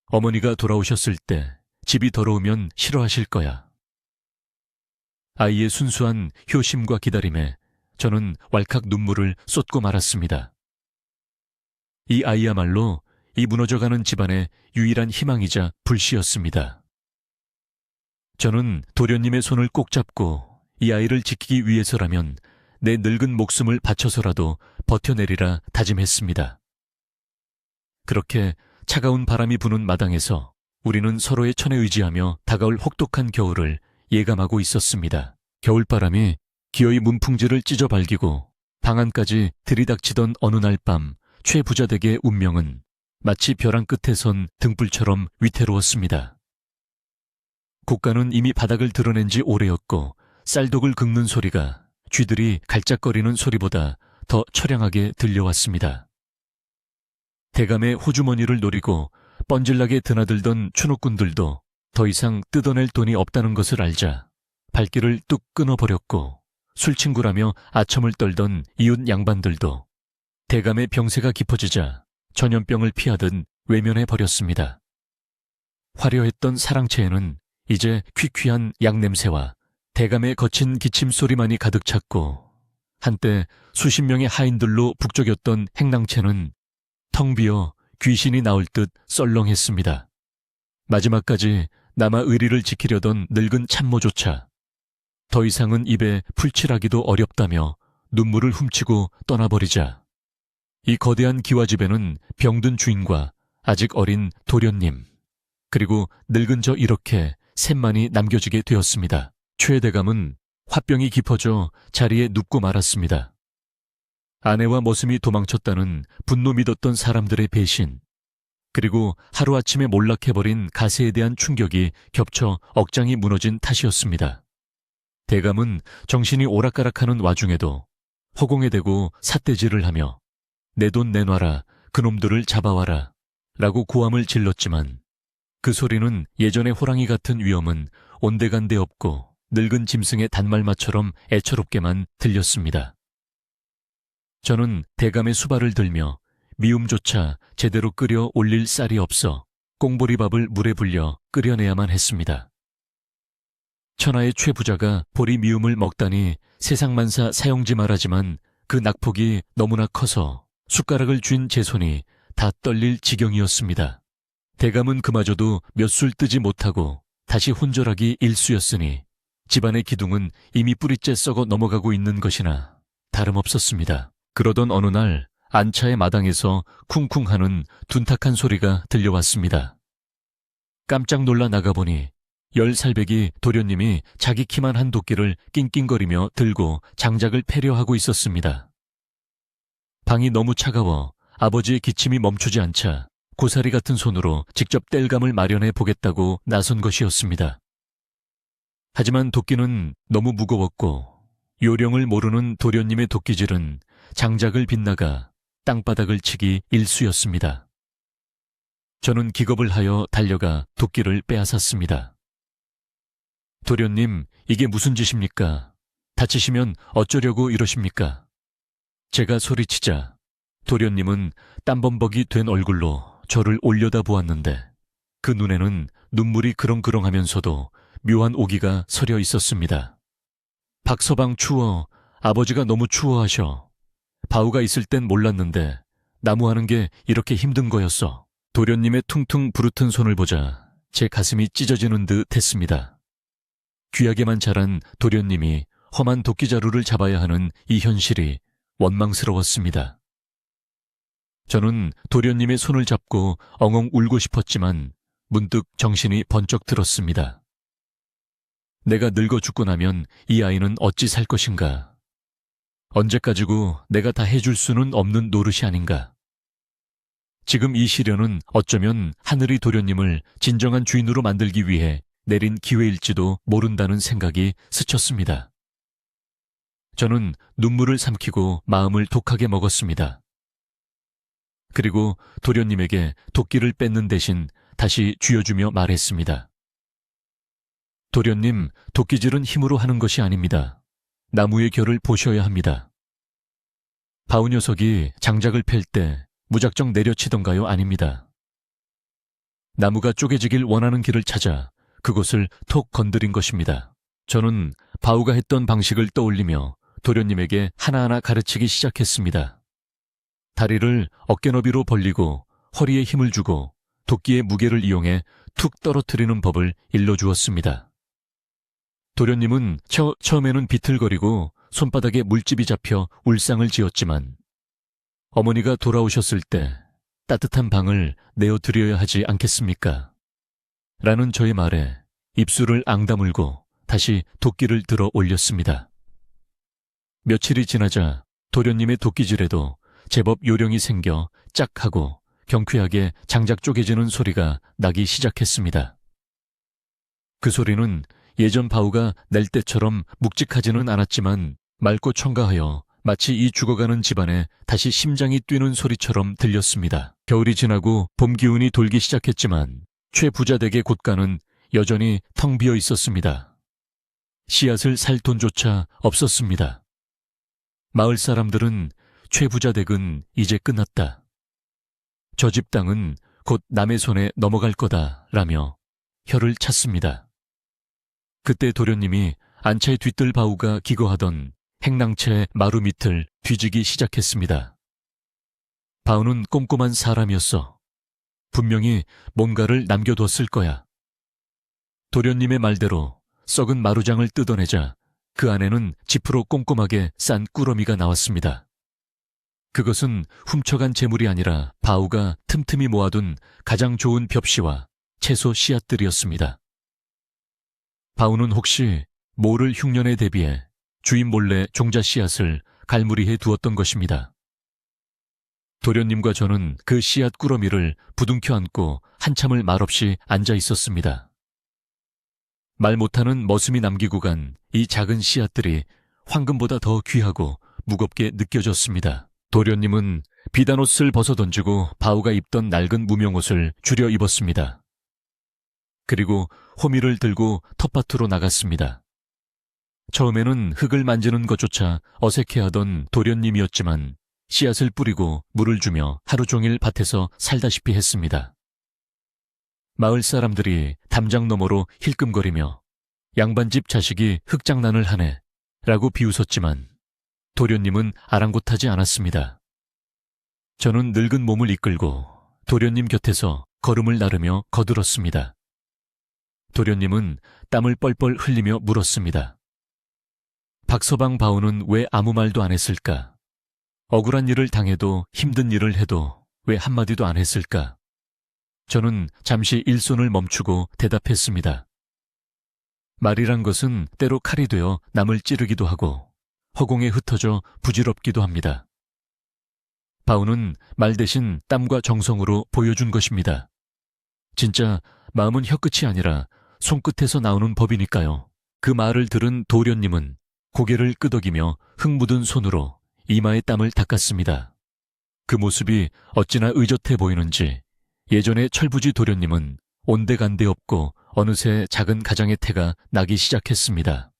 어머니가 돌아오셨을 때 집이 더러우면 싫어하실 거야. 아이의 순수한 효심과 기다림에 저는 왈칵 눈물을 쏟고 말았습니다. 이 아이야말로 이 무너져가는 집안의 유일한 희망이자 불씨였습니다. 저는 도련님의 손을 꼭 잡고 이 아이를 지키기 위해서라면 내 늙은 목숨을 바쳐서라도 버텨내리라 다짐했습니다. 그렇게 차가운 바람이 부는 마당에서 우리는 서로의 천에 의지하며 다가올 혹독한 겨울을 예감하고 있었습니다. 겨울바람이 기어이 문풍지를 찢어 발기고 방 안까지 들이닥치던 어느 날 밤 최 부자댁의 운명은 마치 벼랑 끝에 선 등불처럼 위태로웠습니다. 고가는 이미 바닥을 드러낸 지 오래였고 쌀독을 긁는 소리가 쥐들이 갈짝거리는 소리보다 더 처량하게 들려왔습니다. 대감의 호주머니를 노리고 뻔질나게 드나들던 추노꾼들도 더 이상 뜯어낼 돈이 없다는 것을 알자 발길을 뚝 끊어버렸고 술친구라며 아첨을 떨던 이웃 양반들도 대감의 병세가 깊어지자 전염병을 피하듯 외면해버렸습니다. 화려했던 사랑채에는 이제 퀴퀴한 양냄새와 대감의 거친 기침 소리만이 가득 찼고 한때 수십 명의 하인들로 북적였던 행랑채는 텅 비어 귀신이 나올 듯 썰렁했습니다. 마지막까지 남아 의리를 지키려던 늙은 참모조차 더 이상은 입에 풀칠하기도 어렵다며 눈물을 훔치고 떠나버리자 이 거대한 기와집에는 병든 주인과 아직 어린 도련님 그리고 늙은 저 이렇게 셋만이 남겨지게 되었습니다. 최 대감은 화병이 깊어져 자리에 눕고 말았습니다. 아내와 머슴이 도망쳤다는 분노 믿었던 사람들의 배신 그리고 하루아침에 몰락해버린 가세에 대한 충격이 겹쳐 억장이 무너진 탓이었습니다. 대감은 정신이 오락가락하는 와중에도 허공에 대고 삿대질을 하며 내 돈 내놔라, 그놈들을 잡아와라 라고 고함을 질렀지만 그 소리는 예전의 호랑이 같은 위험은 온데간데 없고 늙은 짐승의 단말마처럼 애처롭게만 들렸습니다. 저는 대감의 수발을 들며 미움조차 제대로 끓여 올릴 쌀이 없어 꽁보리밥을 물에 불려 끓여내야만 했습니다. 천하의 최부자가 보리 미움을 먹다니 세상만사 사용지 말하지만 그 낙폭이 너무나 커서 숟가락을 쥔 제 손이 다 떨릴 지경이었습니다. 대감은 그마저도 몇 술 뜨지 못하고 다시 혼절하기 일쑤였으니 집안의 기둥은 이미 뿌리째 썩어 넘어가고 있는 것이나 다름없었습니다. 그러던 어느 날 안차의 마당에서 쿵쿵 하는 둔탁한 소리가 들려왔습니다. 깜짝 놀라 나가보니 10살배기 도련님이 자기 키만 한 도끼를 낑낑거리며 들고 장작을 패려 하고 있었습니다. 방이 너무 차가워 아버지의 기침이 멈추지 않자 고사리 같은 손으로 직접 땔감을 마련해 보겠다고 나선 것이었습니다. 하지만 도끼는 너무 무거웠고 요령을 모르는 도련님의 도끼질은 장작을 빗나가 땅바닥을 치기 일쑤였습니다. 저는 기겁을 하여 달려가 도끼를 빼앗았습니다. 도련님, 이게 무슨 짓입니까? 다치시면 어쩌려고 이러십니까? 제가 소리치자 도련님은 땀범벅이 된 얼굴로 저를 올려다 보았는데 그 눈에는 눈물이 그렁그렁하면서도 묘한 오기가 서려 있었습니다. 박서방 추워. 아버지가 너무 추워하셔. 바우가 있을 땐 몰랐는데 나무하는 게 이렇게 힘든 거였어. 도련님의 퉁퉁 부르튼 손을 보자 제 가슴이 찢어지는 듯 했습니다. 귀하게만 자란 도련님이 험한 도끼자루를 잡아야 하는 이 현실이 원망스러웠습니다. 저는 도련님의 손을 잡고 엉엉 울고 싶었지만 문득 정신이 번쩍 들었습니다. 내가 늙어 죽고 나면 이 아이는 어찌 살 것인가? 언제까지고 내가 다 해줄 수는 없는 노릇이 아닌가? 지금 이 시련은 어쩌면 하늘이 도련님을 진정한 주인으로 만들기 위해 내린 기회일지도 모른다는 생각이 스쳤습니다. 저는 눈물을 삼키고 마음을 독하게 먹었습니다. 그리고 도련님에게 도끼를 뺏는 대신 다시 쥐어주며 말했습니다. 도련님, 도끼질은 힘으로 하는 것이 아닙니다. 나무의 결을 보셔야 합니다. 바우 녀석이 장작을 팰 때 무작정 내려치던가요? 아닙니다. 나무가 쪼개지길 원하는 길을 찾아 그곳을 톡 건드린 것입니다. 저는 바우가 했던 방식을 떠올리며 도련님에게 하나하나 가르치기 시작했습니다. 다리를 어깨너비로 벌리고 허리에 힘을 주고 도끼의 무게를 이용해 툭 떨어뜨리는 법을 일러주었습니다. 도련님은 처음에는 비틀거리고 손바닥에 물집이 잡혀 울상을 지었지만 어머니가 돌아오셨을 때 따뜻한 방을 내어드려야 하지 않겠습니까? 라는 저의 말에 입술을 앙다물고 다시 도끼를 들어 올렸습니다. 며칠이 지나자 도련님의 도끼질에도 제법 요령이 생겨 짝 하고 경쾌하게 장작 쪼개지는 소리가 나기 시작했습니다. 그 소리는 예전 바우가 낼 때처럼 묵직하지는 않았지만 맑고 청가하여 마치 이 죽어가는 집안에 다시 심장이 뛰는 소리처럼 들렸습니다. 겨울이 지나고 봄 기운이 돌기 시작했지만 최부자 댁의 곳간은 여전히 텅 비어 있었습니다. 씨앗을 살 돈조차 없었습니다. 마을 사람들은 최부자 댁은 이제 끝났다. 저 집 땅은 곧 남의 손에 넘어갈 거다라며 혀를 찼습니다. 그때 도련님이 안차에 뒤뜰 바우가 기거하던 행랑채 마루 밑을 뒤지기 시작했습니다. 바우는 꼼꼼한 사람이었어. 분명히 뭔가를 남겨뒀을 거야. 도련님의 말대로 썩은 마루장을 뜯어내자 그 안에는 지프로 꼼꼼하게 싼 꾸러미가 나왔습니다. 그것은 훔쳐간 재물이 아니라 바우가 틈틈이 모아둔 가장 좋은 벽씨와 채소 씨앗들이었습니다. 바우는 혹시 모를 흉년에 대비해 주인 몰래 종자 씨앗을 갈무리해 두었던 것입니다. 도련님과 저는 그 씨앗 꾸러미를 부둥켜 안고 한참을 말없이 앉아 있었습니다. 말 못하는 머슴이 남기고 간 이 작은 씨앗들이 황금보다 더 귀하고 무겁게 느껴졌습니다. 도련님은 비단옷을 벗어던지고 바우가 입던 낡은 무명옷을 줄여 입었습니다. 그리고 호미를 들고 텃밭으로 나갔습니다. 처음에는 흙을 만지는 것조차 어색해하던 도련님이었지만 씨앗을 뿌리고 물을 주며 하루 종일 밭에서 살다시피 했습니다. 마을 사람들이 담장 너머로 힐끔거리며 양반집 자식이 흙장난을 하네 라고 비웃었지만 도련님은 아랑곳하지 않았습니다. 저는 늙은 몸을 이끌고 도련님 곁에서 걸음을 나르며 거들었습니다. 도련님은 땀을 뻘뻘 흘리며 물었습니다. 박서방 바우는 왜 아무 말도 안 했을까? 억울한 일을 당해도 힘든 일을 해도 왜 한마디도 안 했을까? 저는 잠시 일손을 멈추고 대답했습니다. 말이란 것은 때로 칼이 되어 남을 찌르기도 하고 허공에 흩어져 부질없기도 합니다. 바우는 말 대신 땀과 정성으로 보여준 것입니다. 진짜 마음은 혀끝이 아니라 손끝에서 나오는 법이니까요. 그 말을 들은 도련님은 고개를 끄덕이며 흙 묻은 손으로 이마에 땀을 닦았습니다. 그 모습이 어찌나 의젓해 보이는지 예전에 철부지 도련님은 온데간데 없고 어느새 작은 가장의 태가 나기 시작했습니다.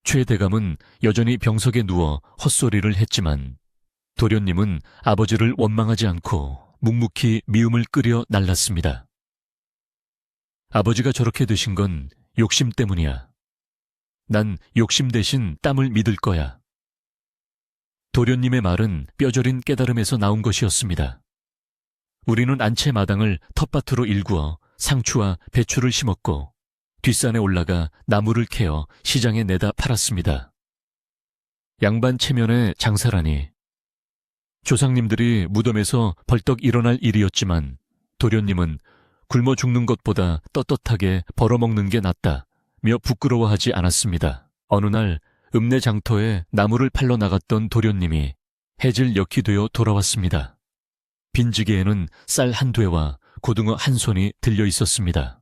최 대감은 여전히 병석에 누워 헛소리를 했지만 도련님은 아버지를 원망하지 않고 묵묵히 미움을 끓여 날랐습니다. 아버지가 저렇게 되신 건 욕심 때문이야. 난 욕심 대신 땀을 믿을 거야. 도련님의 말은 뼈저린 깨달음에서 나온 것이었습니다. 우리는 안채 마당을 텃밭으로 일구어 상추와 배추를 심었고 뒷산에 올라가 나무를 캐어 시장에 내다 팔았습니다. 양반 체면에 장사라니. 조상님들이 무덤에서 벌떡 일어날 일이었지만 도련님은 굶어 죽는 것보다 떳떳하게 벌어먹는 게 낫다며 부끄러워하지 않았습니다. 어느 날 읍내 장터에 나무를 팔러 나갔던 도련님이 해질녘이 되어 돌아왔습니다. 빈지게에는 쌀 한 되와 고등어 한 손이 들려 있었습니다.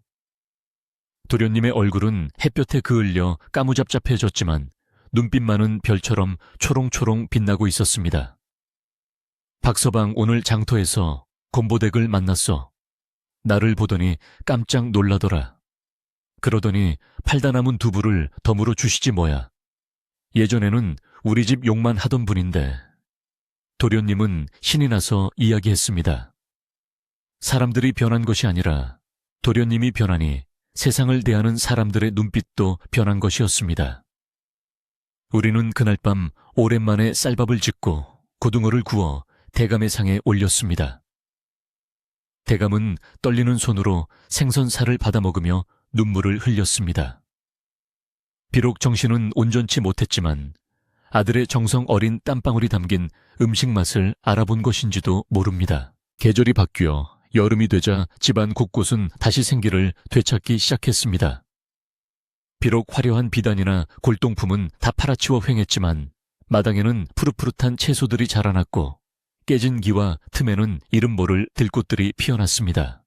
도련님의 얼굴은 햇볕에 그을려 까무잡잡해졌지만 눈빛만은 별처럼 초롱초롱 빛나고 있었습니다. 박서방 오늘 장터에서 곰보댁을 만났어. 나를 보더니 깜짝 놀라더라. 그러더니 팔다 남은 두부를 덤으로 주시지 뭐야. 예전에는 우리 집 욕만 하던 분인데. 도련님은 신이 나서 이야기했습니다. 사람들이 변한 것이 아니라 도련님이 변하니 세상을 대하는 사람들의 눈빛도 변한 것이었습니다. 우리는 그날 밤 오랜만에 쌀밥을 짓고 고등어를 구워 대감의 상에 올렸습니다. 대감은 떨리는 손으로 생선살을 받아먹으며 눈물을 흘렸습니다. 비록 정신은 온전치 못했지만 아들의 정성 어린 땀방울이 담긴 음식 맛을 알아본 것인지도 모릅니다. 계절이 바뀌어 여름이 되자 집안 곳곳은 다시 생기를 되찾기 시작했습니다. 비록 화려한 비단이나 골동품은 다 팔아치워 횡했지만 마당에는 푸릇푸릇한 채소들이 자라났고 깨진 기와 틈에는 이름 모를 들꽃들이 피어났습니다.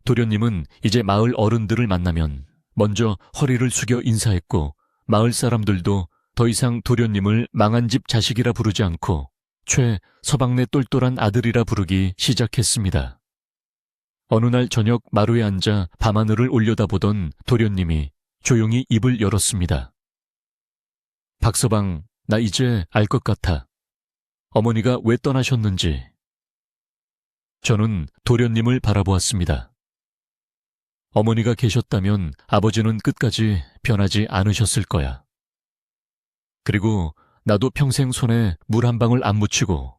도련님은 이제 마을 어른들을 만나면 먼저 허리를 숙여 인사했고 마을 사람들도 더 이상 도련님을 망한 집 자식이라 부르지 않고 서방네 똘똘한 아들이라 부르기 시작했습니다. 어느 날 저녁 마루에 앉아 밤하늘을 올려다보던 도련님이 조용히 입을 열었습니다. 박서방, 나 이제 알 것 같아. 어머니가 왜 떠나셨는지. 저는 도련님을 바라보았습니다. 어머니가 계셨다면 아버지는 끝까지 변하지 않으셨을 거야. 그리고 나도 평생 손에 물 한 방울 안 묻히고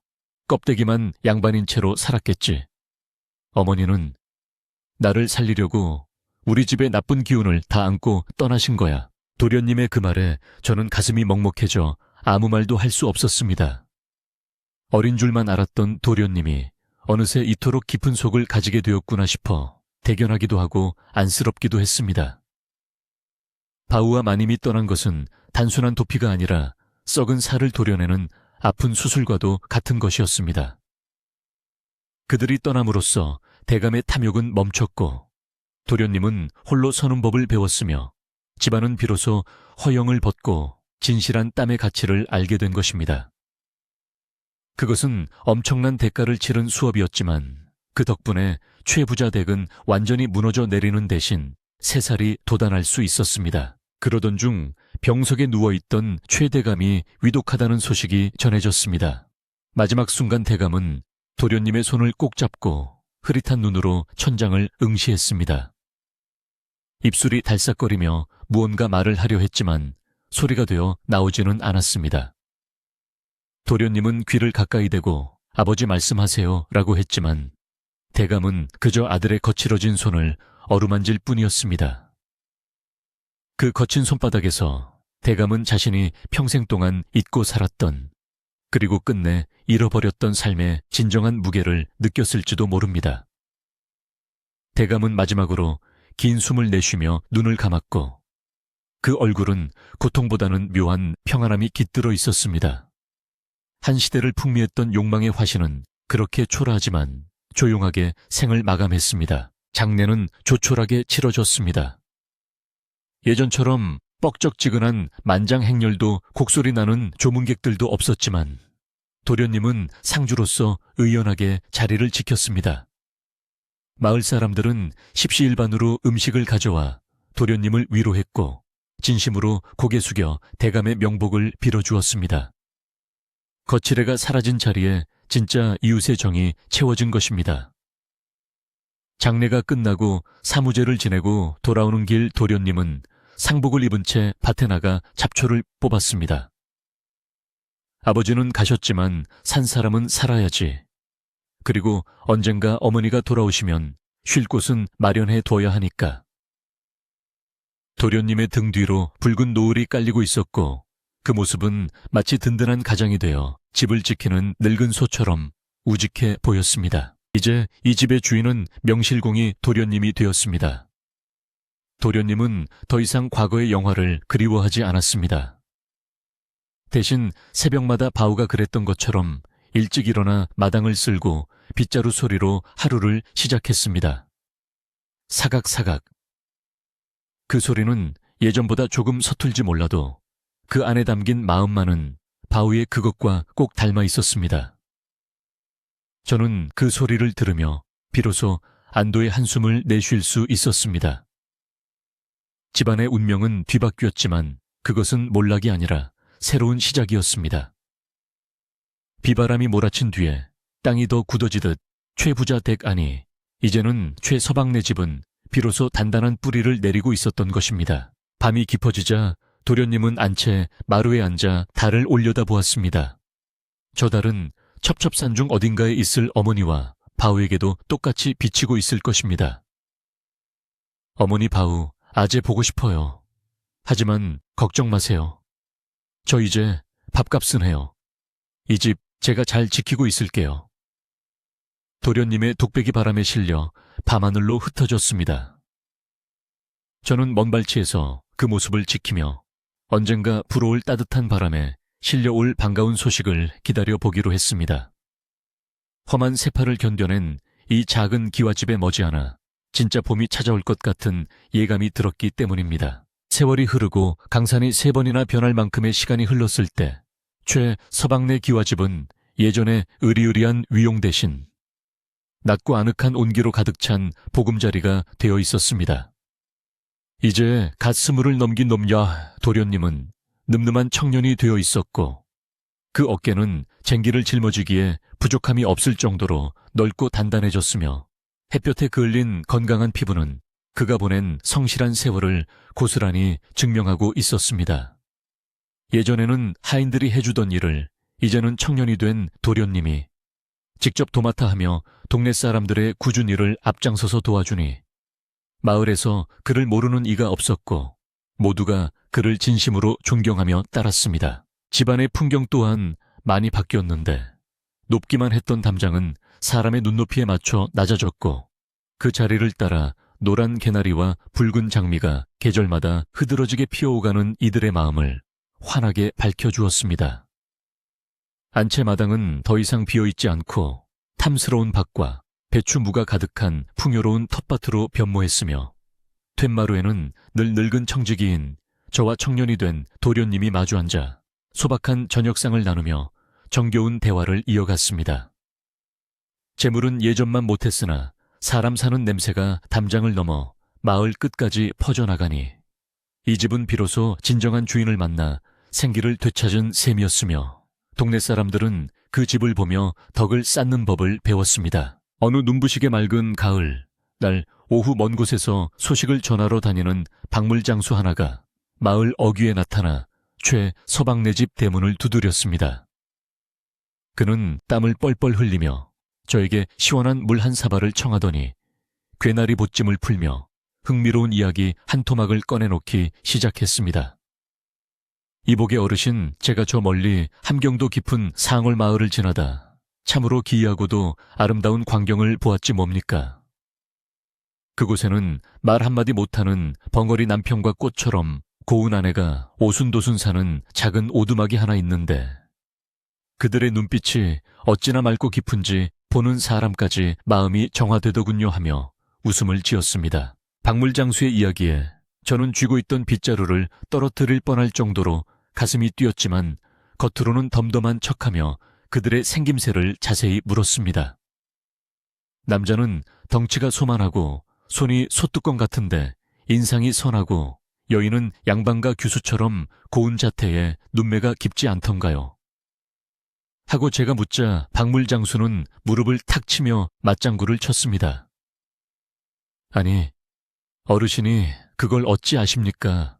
껍데기만 양반인 채로 살았겠지. 어머니는 나를 살리려고 우리 집의 나쁜 기운을 다 안고 떠나신 거야. 도련님의 그 말에 저는 가슴이 먹먹해져 아무 말도 할 수 없었습니다. 어린 줄만 알았던 도련님이 어느새 이토록 깊은 속을 가지게 되었구나 싶어 대견하기도 하고 안쓰럽기도 했습니다. 바우와 마님이 떠난 것은 단순한 도피가 아니라 썩은 살을 도려내는 아픈 수술과도 같은 것이었습니다. 그들이 떠남으로써 대감의 탐욕은 멈췄고 도련님은 홀로 서는 법을 배웠으며 집안은 비로소 허영을 벗고 진실한 땀의 가치를 알게 된 것입니다. 그것은 엄청난 대가를 치른 수업이었지만 그 덕분에 최부자 댁은 완전히 무너져 내리는 대신 새살이 돋아날 수 있었습니다. 그러던 중 병석에 누워있던 최대감이 위독하다는 소식이 전해졌습니다. 마지막 순간 대감은 도련님의 손을 꼭 잡고 흐릿한 눈으로 천장을 응시했습니다. 입술이 달싹거리며 무언가 말을 하려 했지만 소리가 되어 나오지는 않았습니다. 도련님은 귀를 가까이 대고 아버지 말씀하세요 라고 했지만 대감은 그저 아들의 거칠어진 손을 어루만질 뿐이었습니다. 그 거친 손바닥에서 대감은 자신이 평생 동안 잊고 살았던 그리고 끝내 잃어버렸던 삶의 진정한 무게를 느꼈을지도 모릅니다. 대감은 마지막으로 긴 숨을 내쉬며 눈을 감았고 그 얼굴은 고통보다는 묘한 평안함이 깃들어 있었습니다. 한 시대를 풍미했던 욕망의 화신은 그렇게 초라하지만 조용하게 생을 마감했습니다. 장례는 조촐하게 치러졌습니다. 예전처럼 뻑적지근한 만장행렬도 곡소리 나는 조문객들도 없었지만 도련님은 상주로서 의연하게 자리를 지켰습니다. 마을 사람들은 십시일반으로 음식을 가져와 도련님을 위로했고 진심으로 고개 숙여 대감의 명복을 빌어주었습니다. 거칠애가 사라진 자리에 진짜 이웃의 정이 채워진 것입니다. 장례가 끝나고 사무제를 지내고 돌아오는 길 도련님은 상복을 입은 채 밭에 나가 잡초를 뽑았습니다. 아버지는 가셨지만 산 사람은 살아야지. 그리고 언젠가 어머니가 돌아오시면 쉴 곳은 마련해 둬야 하니까. 도련님의 등 뒤로 붉은 노을이 깔리고 있었고 그 모습은 마치 든든한 가장이 되어 집을 지키는 늙은 소처럼 우직해 보였습니다. 이제 이 집의 주인은 명실공히 도련님이 되었습니다. 도련님은 더 이상 과거의 영화를 그리워하지 않았습니다. 대신 새벽마다 바우가 그랬던 것처럼 일찍 일어나 마당을 쓸고 빗자루 소리로 하루를 시작했습니다. 사각사각. 그 소리는 예전보다 조금 서툴지 몰라도 그 안에 담긴 마음만은 바우의 그것과 꼭 닮아 있었습니다. 저는 그 소리를 들으며 비로소 안도의 한숨을 내쉴 수 있었습니다. 집안의 운명은 뒤바뀌었지만 그것은 몰락이 아니라 새로운 시작이었습니다. 비바람이 몰아친 뒤에 땅이 더 굳어지듯 최부자 댁 안이 이제는 최서방네 집은 비로소 단단한 뿌리를 내리고 있었던 것입니다. 밤이 깊어지자 도련님은 안채 마루에 앉아 달을 올려다보았습니다. 저 달은 첩첩산 중 어딘가에 있을 어머니와 바우에게도 똑같이 비치고 있을 것입니다. 어머니 바우, 아재 보고 싶어요. 하지만 걱정 마세요. 저 이제 밥값은 해요. 이 집 제가 잘 지키고 있을게요. 도련님의 독배기 바람에 실려 밤하늘로 흩어졌습니다. 저는 먼 발치에서 그 모습을 지키며 언젠가 불어올 따뜻한 바람에 실려올 반가운 소식을 기다려보기로 했습니다. 험한 세파를 견뎌낸 이 작은 기와집에 머지않아 진짜 봄이 찾아올 것 같은 예감이 들었기 때문입니다. 세월이 흐르고 강산이 3번이나 변할 만큼의 시간이 흘렀을 때 최서방네 기와집은 예전에 으리으리한 위용 대신 낮고 아늑한 온기로 가득 찬 보금자리가 되어 있었습니다. 이제 갓 20을 넘긴 놈야 도련님은 늠름한 청년이 되어 있었고 그 어깨는 쟁기를 짊어지기에 부족함이 없을 정도로 넓고 단단해졌으며 햇볕에 그을린 건강한 피부는 그가 보낸 성실한 세월을 고스란히 증명하고 있었습니다. 예전에는 하인들이 해주던 일을 이제는 청년이 된 도련님이 직접 도맡아 하며 동네 사람들의 굳은 일을 앞장서서 도와주니 마을에서 그를 모르는 이가 없었고 모두가 그를 진심으로 존경하며 따랐습니다. 집안의 풍경 또한 많이 바뀌었는데 높기만 했던 담장은 사람의 눈높이에 맞춰 낮아졌고 그 자리를 따라 노란 개나리와 붉은 장미가 계절마다 흐드러지게 피어오가는 이들의 마음을 환하게 밝혀주었습니다. 안채마당은 더 이상 비어있지 않고 탐스러운 밭과 배추무가 가득한 풍요로운 텃밭으로 변모했으며 툇마루에는 늘 늙은 청지기인 저와 청년이 된 도련님이 마주 앉아 소박한 저녁상을 나누며 정겨운 대화를 이어갔습니다. 재물은 예전만 못했으나 사람 사는 냄새가 담장을 넘어 마을 끝까지 퍼져나가니 이 집은 비로소 진정한 주인을 만나 생기를 되찾은 셈이었으며 동네 사람들은 그 집을 보며 덕을 쌓는 법을 배웠습니다. 어느 눈부시게 맑은 가을, 날 오후 먼 곳에서 소식을 전하러 다니는 박물장수 하나가 마을 어귀에 나타나 최서방네 집 대문을 두드렸습니다. 그는 땀을 뻘뻘 흘리며 저에게 시원한 물 한 사발을 청하더니 괴나리 보찜을 풀며 흥미로운 이야기 한 토막을 꺼내놓기 시작했습니다. 이복의 어르신, 제가 저 멀리 함경도 깊은 상월 마을을 지나다 참으로 기이하고도 아름다운 광경을 보았지 뭡니까? 그곳에는 말 한마디 못하는 벙어리 남편과 꽃처럼 고운 아내가 오순도순 사는 작은 오두막이 하나 있는데 그들의 눈빛이 어찌나 맑고 깊은지 보는 사람까지 마음이 정화되더군요 하며 웃음을 지었습니다. 박물장수의 이야기에 저는 쥐고 있던 빗자루를 떨어뜨릴 뻔할 정도로 가슴이 뛰었지만 겉으로는 덤덤한 척하며 그들의 생김새를 자세히 물었습니다. 남자는 덩치가 소만하고 손이 소뚜껑 같은데 인상이 선하고 여인은 양반가 규수처럼 고운 자태에 눈매가 깊지 않던가요? 하고 제가 묻자 박물장수는 무릎을 탁 치며 맞장구를 쳤습니다. 아니, 어르신이 그걸 어찌 아십니까?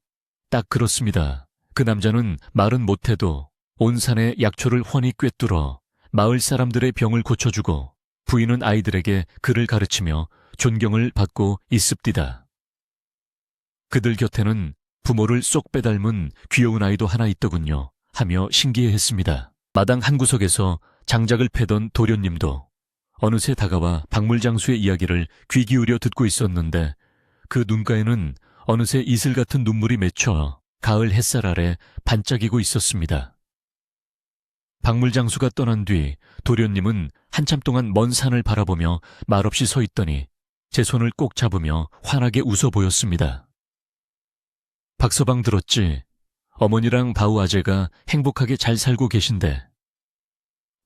딱 그렇습니다. 그 남자는 말은 못해도 온 산의 약초를 훤히 꿰뚫어 마을 사람들의 병을 고쳐주고 부인은 아이들에게 글을 가르치며 존경을 받고 있습디다. 그들 곁에는 부모를 쏙 빼닮은 귀여운 아이도 하나 있더군요. 하며 신기해했습니다. 마당 한구석에서 장작을 패던 도련님도 어느새 다가와 박물장수의 이야기를 귀 기울여 듣고 있었는데 그 눈가에는 어느새 이슬 같은 눈물이 맺혀 가을 햇살 아래 반짝이고 있었습니다. 박물장수가 떠난 뒤 도련님은 한참 동안 먼 산을 바라보며 말없이 서 있더니 제 손을 꼭 잡으며 환하게 웃어 보였습니다. 박서방 들었지? 어머니랑 바우 아재가 행복하게 잘 살고 계신데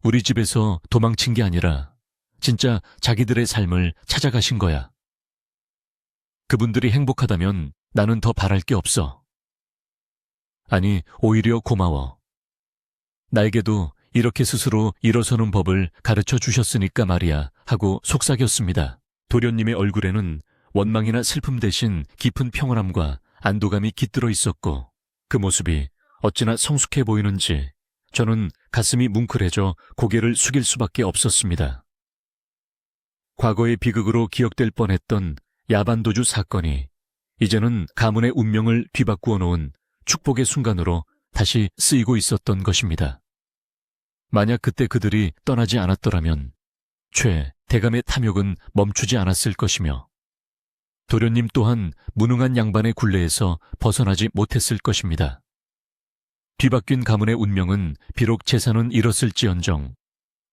우리 집에서 도망친 게 아니라 진짜 자기들의 삶을 찾아가신 거야. 그분들이 행복하다면 나는 더 바랄 게 없어. 아니, 오히려 고마워. 나에게도 이렇게 스스로 일어서는 법을 가르쳐 주셨으니까 말이야 하고 속삭였습니다. 도련님의 얼굴에는 원망이나 슬픔 대신 깊은 평온함과 안도감이 깃들어 있었고 그 모습이 어찌나 성숙해 보이는지 저는 가슴이 뭉클해져 고개를 숙일 수밖에 없었습니다. 과거의 비극으로 기억될 뻔했던 야반도주 사건이 이제는 가문의 운명을 뒤바꾸어 놓은 축복의 순간으로 다시 쓰이고 있었던 것입니다. 만약 그때 그들이 떠나지 않았더라면 대감의 탐욕은 멈추지 않았을 것이며 도련님 또한 무능한 양반의 굴레에서 벗어나지 못했을 것입니다. 뒤바뀐 가문의 운명은 비록 재산은 잃었을지언정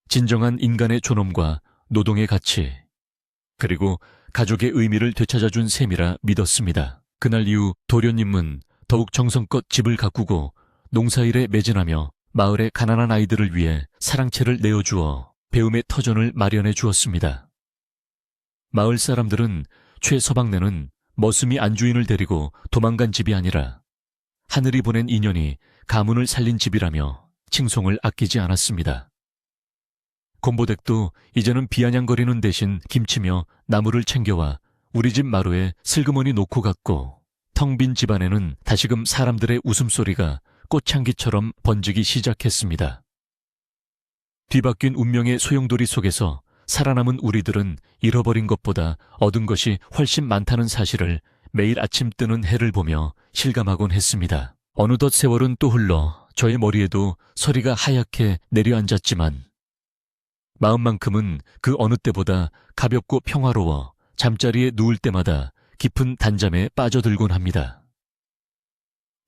진정한 인간의 존엄과 노동의 가치 그리고 가족의 의미를 되찾아준 셈이라 믿었습니다. 그날 이후 도련님은 더욱 정성껏 집을 가꾸고 농사일에 매진하며 마을의 가난한 아이들을 위해 사랑채를 내어주어 배움의 터전을 마련해 주었습니다. 마을 사람들은 최서방네는 머슴이 안주인을 데리고 도망간 집이 아니라 하늘이 보낸 인연이 가문을 살린 집이라며 칭송을 아끼지 않았습니다. 곰보댁도 이제는 비아냥거리는 대신 김치며 나무를 챙겨와 우리 집 마루에 슬그머니 놓고 갔고 텅 빈 집안에는 다시금 사람들의 웃음소리가 꽃향기처럼 번지기 시작했습니다. 뒤바뀐 운명의 소용돌이 속에서 살아남은 우리들은 잃어버린 것보다 얻은 것이 훨씬 많다는 사실을 매일 아침 뜨는 해를 보며 실감하곤 했습니다. 어느덧 세월은 또 흘러 저의 머리에도 서리가 하얗게 내려앉았지만 마음만큼은 그 어느 때보다 가볍고 평화로워 잠자리에 누울 때마다 깊은 단잠에 빠져들곤 합니다.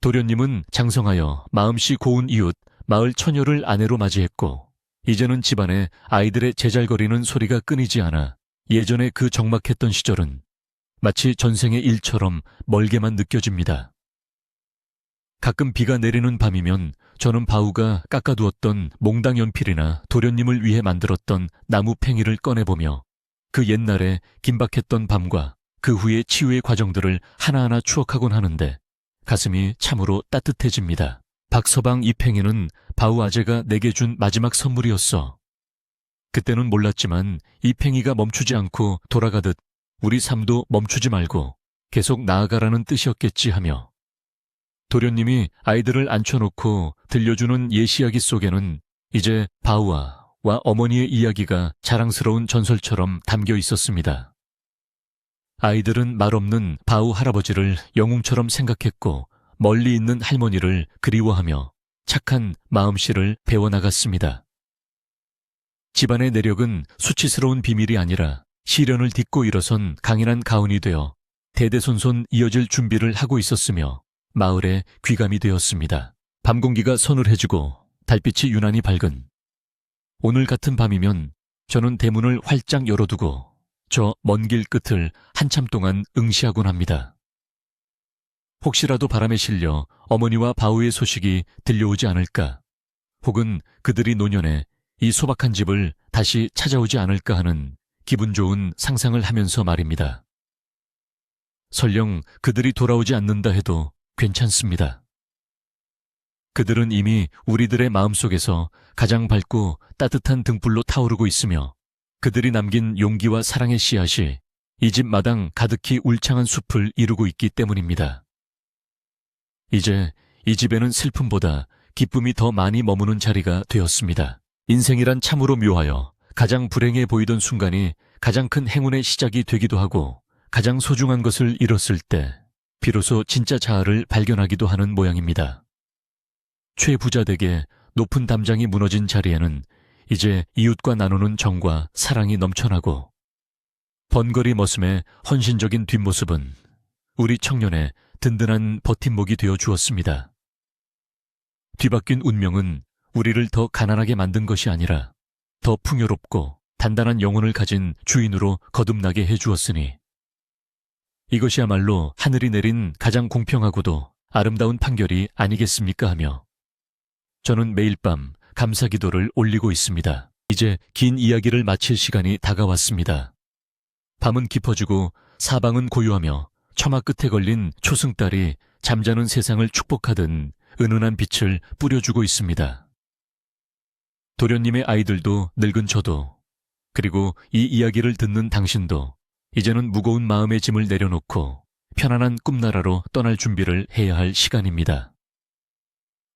도련님은 장성하여 마음씨 고운 이웃 마을 처녀를 아내로 맞이했고 이제는 집안에 아이들의 제잘거리는 소리가 끊이지 않아 예전에 그 적막했던 시절은 마치 전생의 일처럼 멀게만 느껴집니다. 가끔 비가 내리는 밤이면 저는 바우가 깎아두었던 몽당 연필이나 도련님을 위해 만들었던 나무 팽이를 꺼내보며 그 옛날에 긴박했던 밤과 그 후의 치유의 과정들을 하나하나 추억하곤 하는데 가슴이 참으로 따뜻해집니다. 박서방 이 팽이는 바우 아재가 내게 준 마지막 선물이었어. 그때는 몰랐지만 이 팽이가 멈추지 않고 돌아가듯 우리 삶도 멈추지 말고 계속 나아가라는 뜻이었겠지 하며 도련님이 아이들을 앉혀놓고 들려주는 예시이야기 속에는 이제 바우와 어머니의 이야기가 자랑스러운 전설처럼 담겨 있었습니다. 아이들은 말없는 바우 할아버지를 영웅처럼 생각했고 멀리 있는 할머니를 그리워하며 착한 마음씨를 배워나갔습니다. 집안의 내력은 수치스러운 비밀이 아니라 시련을 딛고 일어선 강인한 가훈이 되어 대대손손 이어질 준비를 하고 있었으며 마을에 귀감이 되었습니다. 밤 공기가 서늘해지고 달빛이 유난히 밝은 오늘 같은 밤이면 저는 대문을 활짝 열어두고 저 먼 길 끝을 한참 동안 응시하곤 합니다. 혹시라도 바람에 실려 어머니와 바우의 소식이 들려오지 않을까, 혹은 그들이 노년에 이 소박한 집을 다시 찾아오지 않을까 하는 기분 좋은 상상을 하면서 말입니다. 설령 그들이 돌아오지 않는다 해도 괜찮습니다. 그들은 이미 우리들의 마음속에서 가장 밝고 따뜻한 등불로 타오르고 있으며 그들이 남긴 용기와 사랑의 씨앗이 이 집 마당 가득히 울창한 숲을 이루고 있기 때문입니다. 이제 이 집에는 슬픔보다 기쁨이 더 많이 머무는 자리가 되었습니다. 인생이란 참으로 묘하여 가장 불행해 보이던 순간이 가장 큰 행운의 시작이 되기도 하고 가장 소중한 것을 잃었을 때 비로소 진짜 자아를 발견하기도 하는 모양입니다. 최부자 댁의 높은 담장이 무너진 자리에는 이제 이웃과 나누는 정과 사랑이 넘쳐나고 번거리 머슴의 헌신적인 뒷모습은 우리 청년의 든든한 버팀목이 되어 주었습니다. 뒤바뀐 운명은 우리를 더 가난하게 만든 것이 아니라 더 풍요롭고 단단한 영혼을 가진 주인으로 거듭나게 해주었으니 이것이야말로 하늘이 내린 가장 공평하고도 아름다운 판결이 아니겠습니까 하며 저는 매일 밤 감사기도를 올리고 있습니다. 이제 긴 이야기를 마칠 시간이 다가왔습니다. 밤은 깊어지고 사방은 고요하며 처마 끝에 걸린 초승달이 잠자는 세상을 축복하듯 은은한 빛을 뿌려주고 있습니다. 도련님의 아이들도 늙은 저도 그리고 이 이야기를 듣는 당신도 이제는 무거운 마음의 짐을 내려놓고 편안한 꿈나라로 떠날 준비를 해야 할 시간입니다.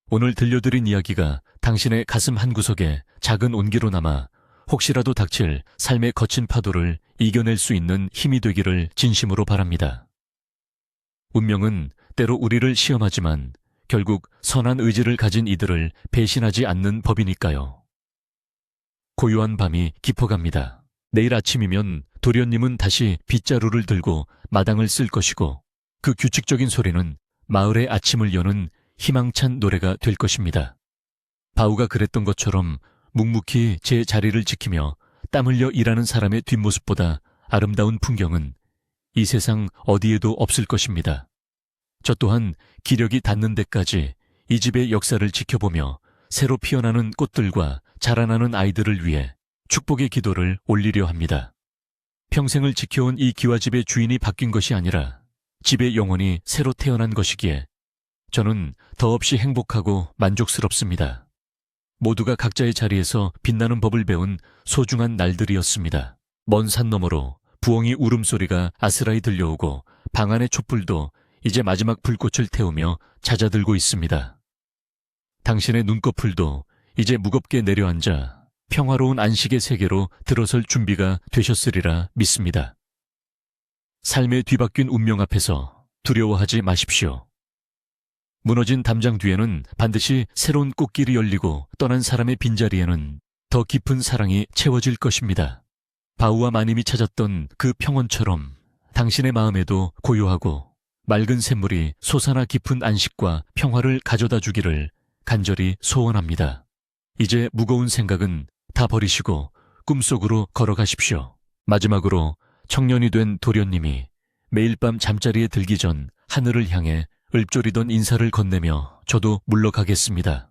오늘 들려드린 이야기가 당신의 가슴 한구석에 작은 온기로 남아 혹시라도 닥칠 삶의 거친 파도를 이겨낼 수 있는 힘이 되기를 진심으로 바랍니다. 운명은 때로 우리를 시험하지만 결국 선한 의지를 가진 이들을 배신하지 않는 법이니까요. 고요한 밤이 깊어갑니다. 내일 아침이면 도련님은 다시 빗자루를 들고 마당을 쓸 것이고 그 규칙적인 소리는 마을의 아침을 여는 희망찬 노래가 될 것입니다. 바우가 그랬던 것처럼 묵묵히 제 자리를 지키며 땀 흘려 일하는 사람의 뒷모습보다 아름다운 풍경은 이 세상 어디에도 없을 것입니다. 저 또한 기력이 닿는 데까지 이 집의 역사를 지켜보며 새로 피어나는 꽃들과 자라나는 아이들을 위해 축복의 기도를 올리려 합니다. 평생을 지켜온 이 기와집의 주인이 바뀐 것이 아니라 집의 영혼이 새로 태어난 것이기에 저는 더없이 행복하고 만족스럽습니다. 모두가 각자의 자리에서 빛나는 법을 배운 소중한 날들이었습니다. 먼 산 너머로 부엉이 울음소리가 아스라이 들려오고 방 안의 촛불도 이제 마지막 불꽃을 태우며 잦아들고 있습니다. 당신의 눈꺼풀도 이제 무겁게 내려앉아 평화로운 안식의 세계로 들어설 준비가 되셨으리라 믿습니다. 삶의 뒤바뀐 운명 앞에서 두려워하지 마십시오. 무너진 담장 뒤에는 반드시 새로운 꽃길이 열리고 떠난 사람의 빈자리에는 더 깊은 사랑이 채워질 것입니다. 바우와 마님이 찾았던 그 평온처럼 당신의 마음에도 고요하고 맑은 샘물이 솟아나 깊은 안식과 평화를 가져다 주기를 간절히 소원합니다. 이제 무거운 생각은 다 버리시고 꿈속으로 걸어가십시오. 마지막으로 청년이 된 도련님이 매일 밤 잠자리에 들기 전 하늘을 향해 읊조리던 인사를 건네며 저도 물러가겠습니다.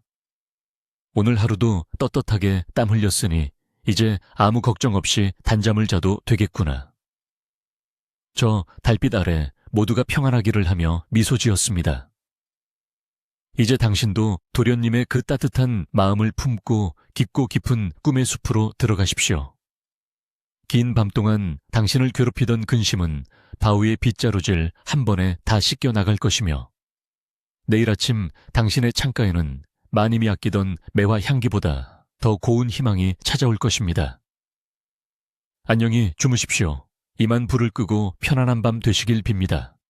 오늘 하루도 떳떳하게 땀 흘렸으니 이제 아무 걱정 없이 단잠을 자도 되겠구나. 저 달빛 아래 모두가 평안하기를 하며 미소 지었습니다. 이제 당신도 도련님의 그 따뜻한 마음을 품고 깊고 깊은 꿈의 숲으로 들어가십시오. 긴 밤 동안 당신을 괴롭히던 근심은 바우의 빗자루질 한 번에 다 씻겨 나갈 것이며 내일 아침 당신의 창가에는 마님이 아끼던 매화 향기보다 더 고운 희망이 찾아올 것입니다. 안녕히 주무십시오. 이만 불을 끄고 편안한 밤 되시길 빕니다.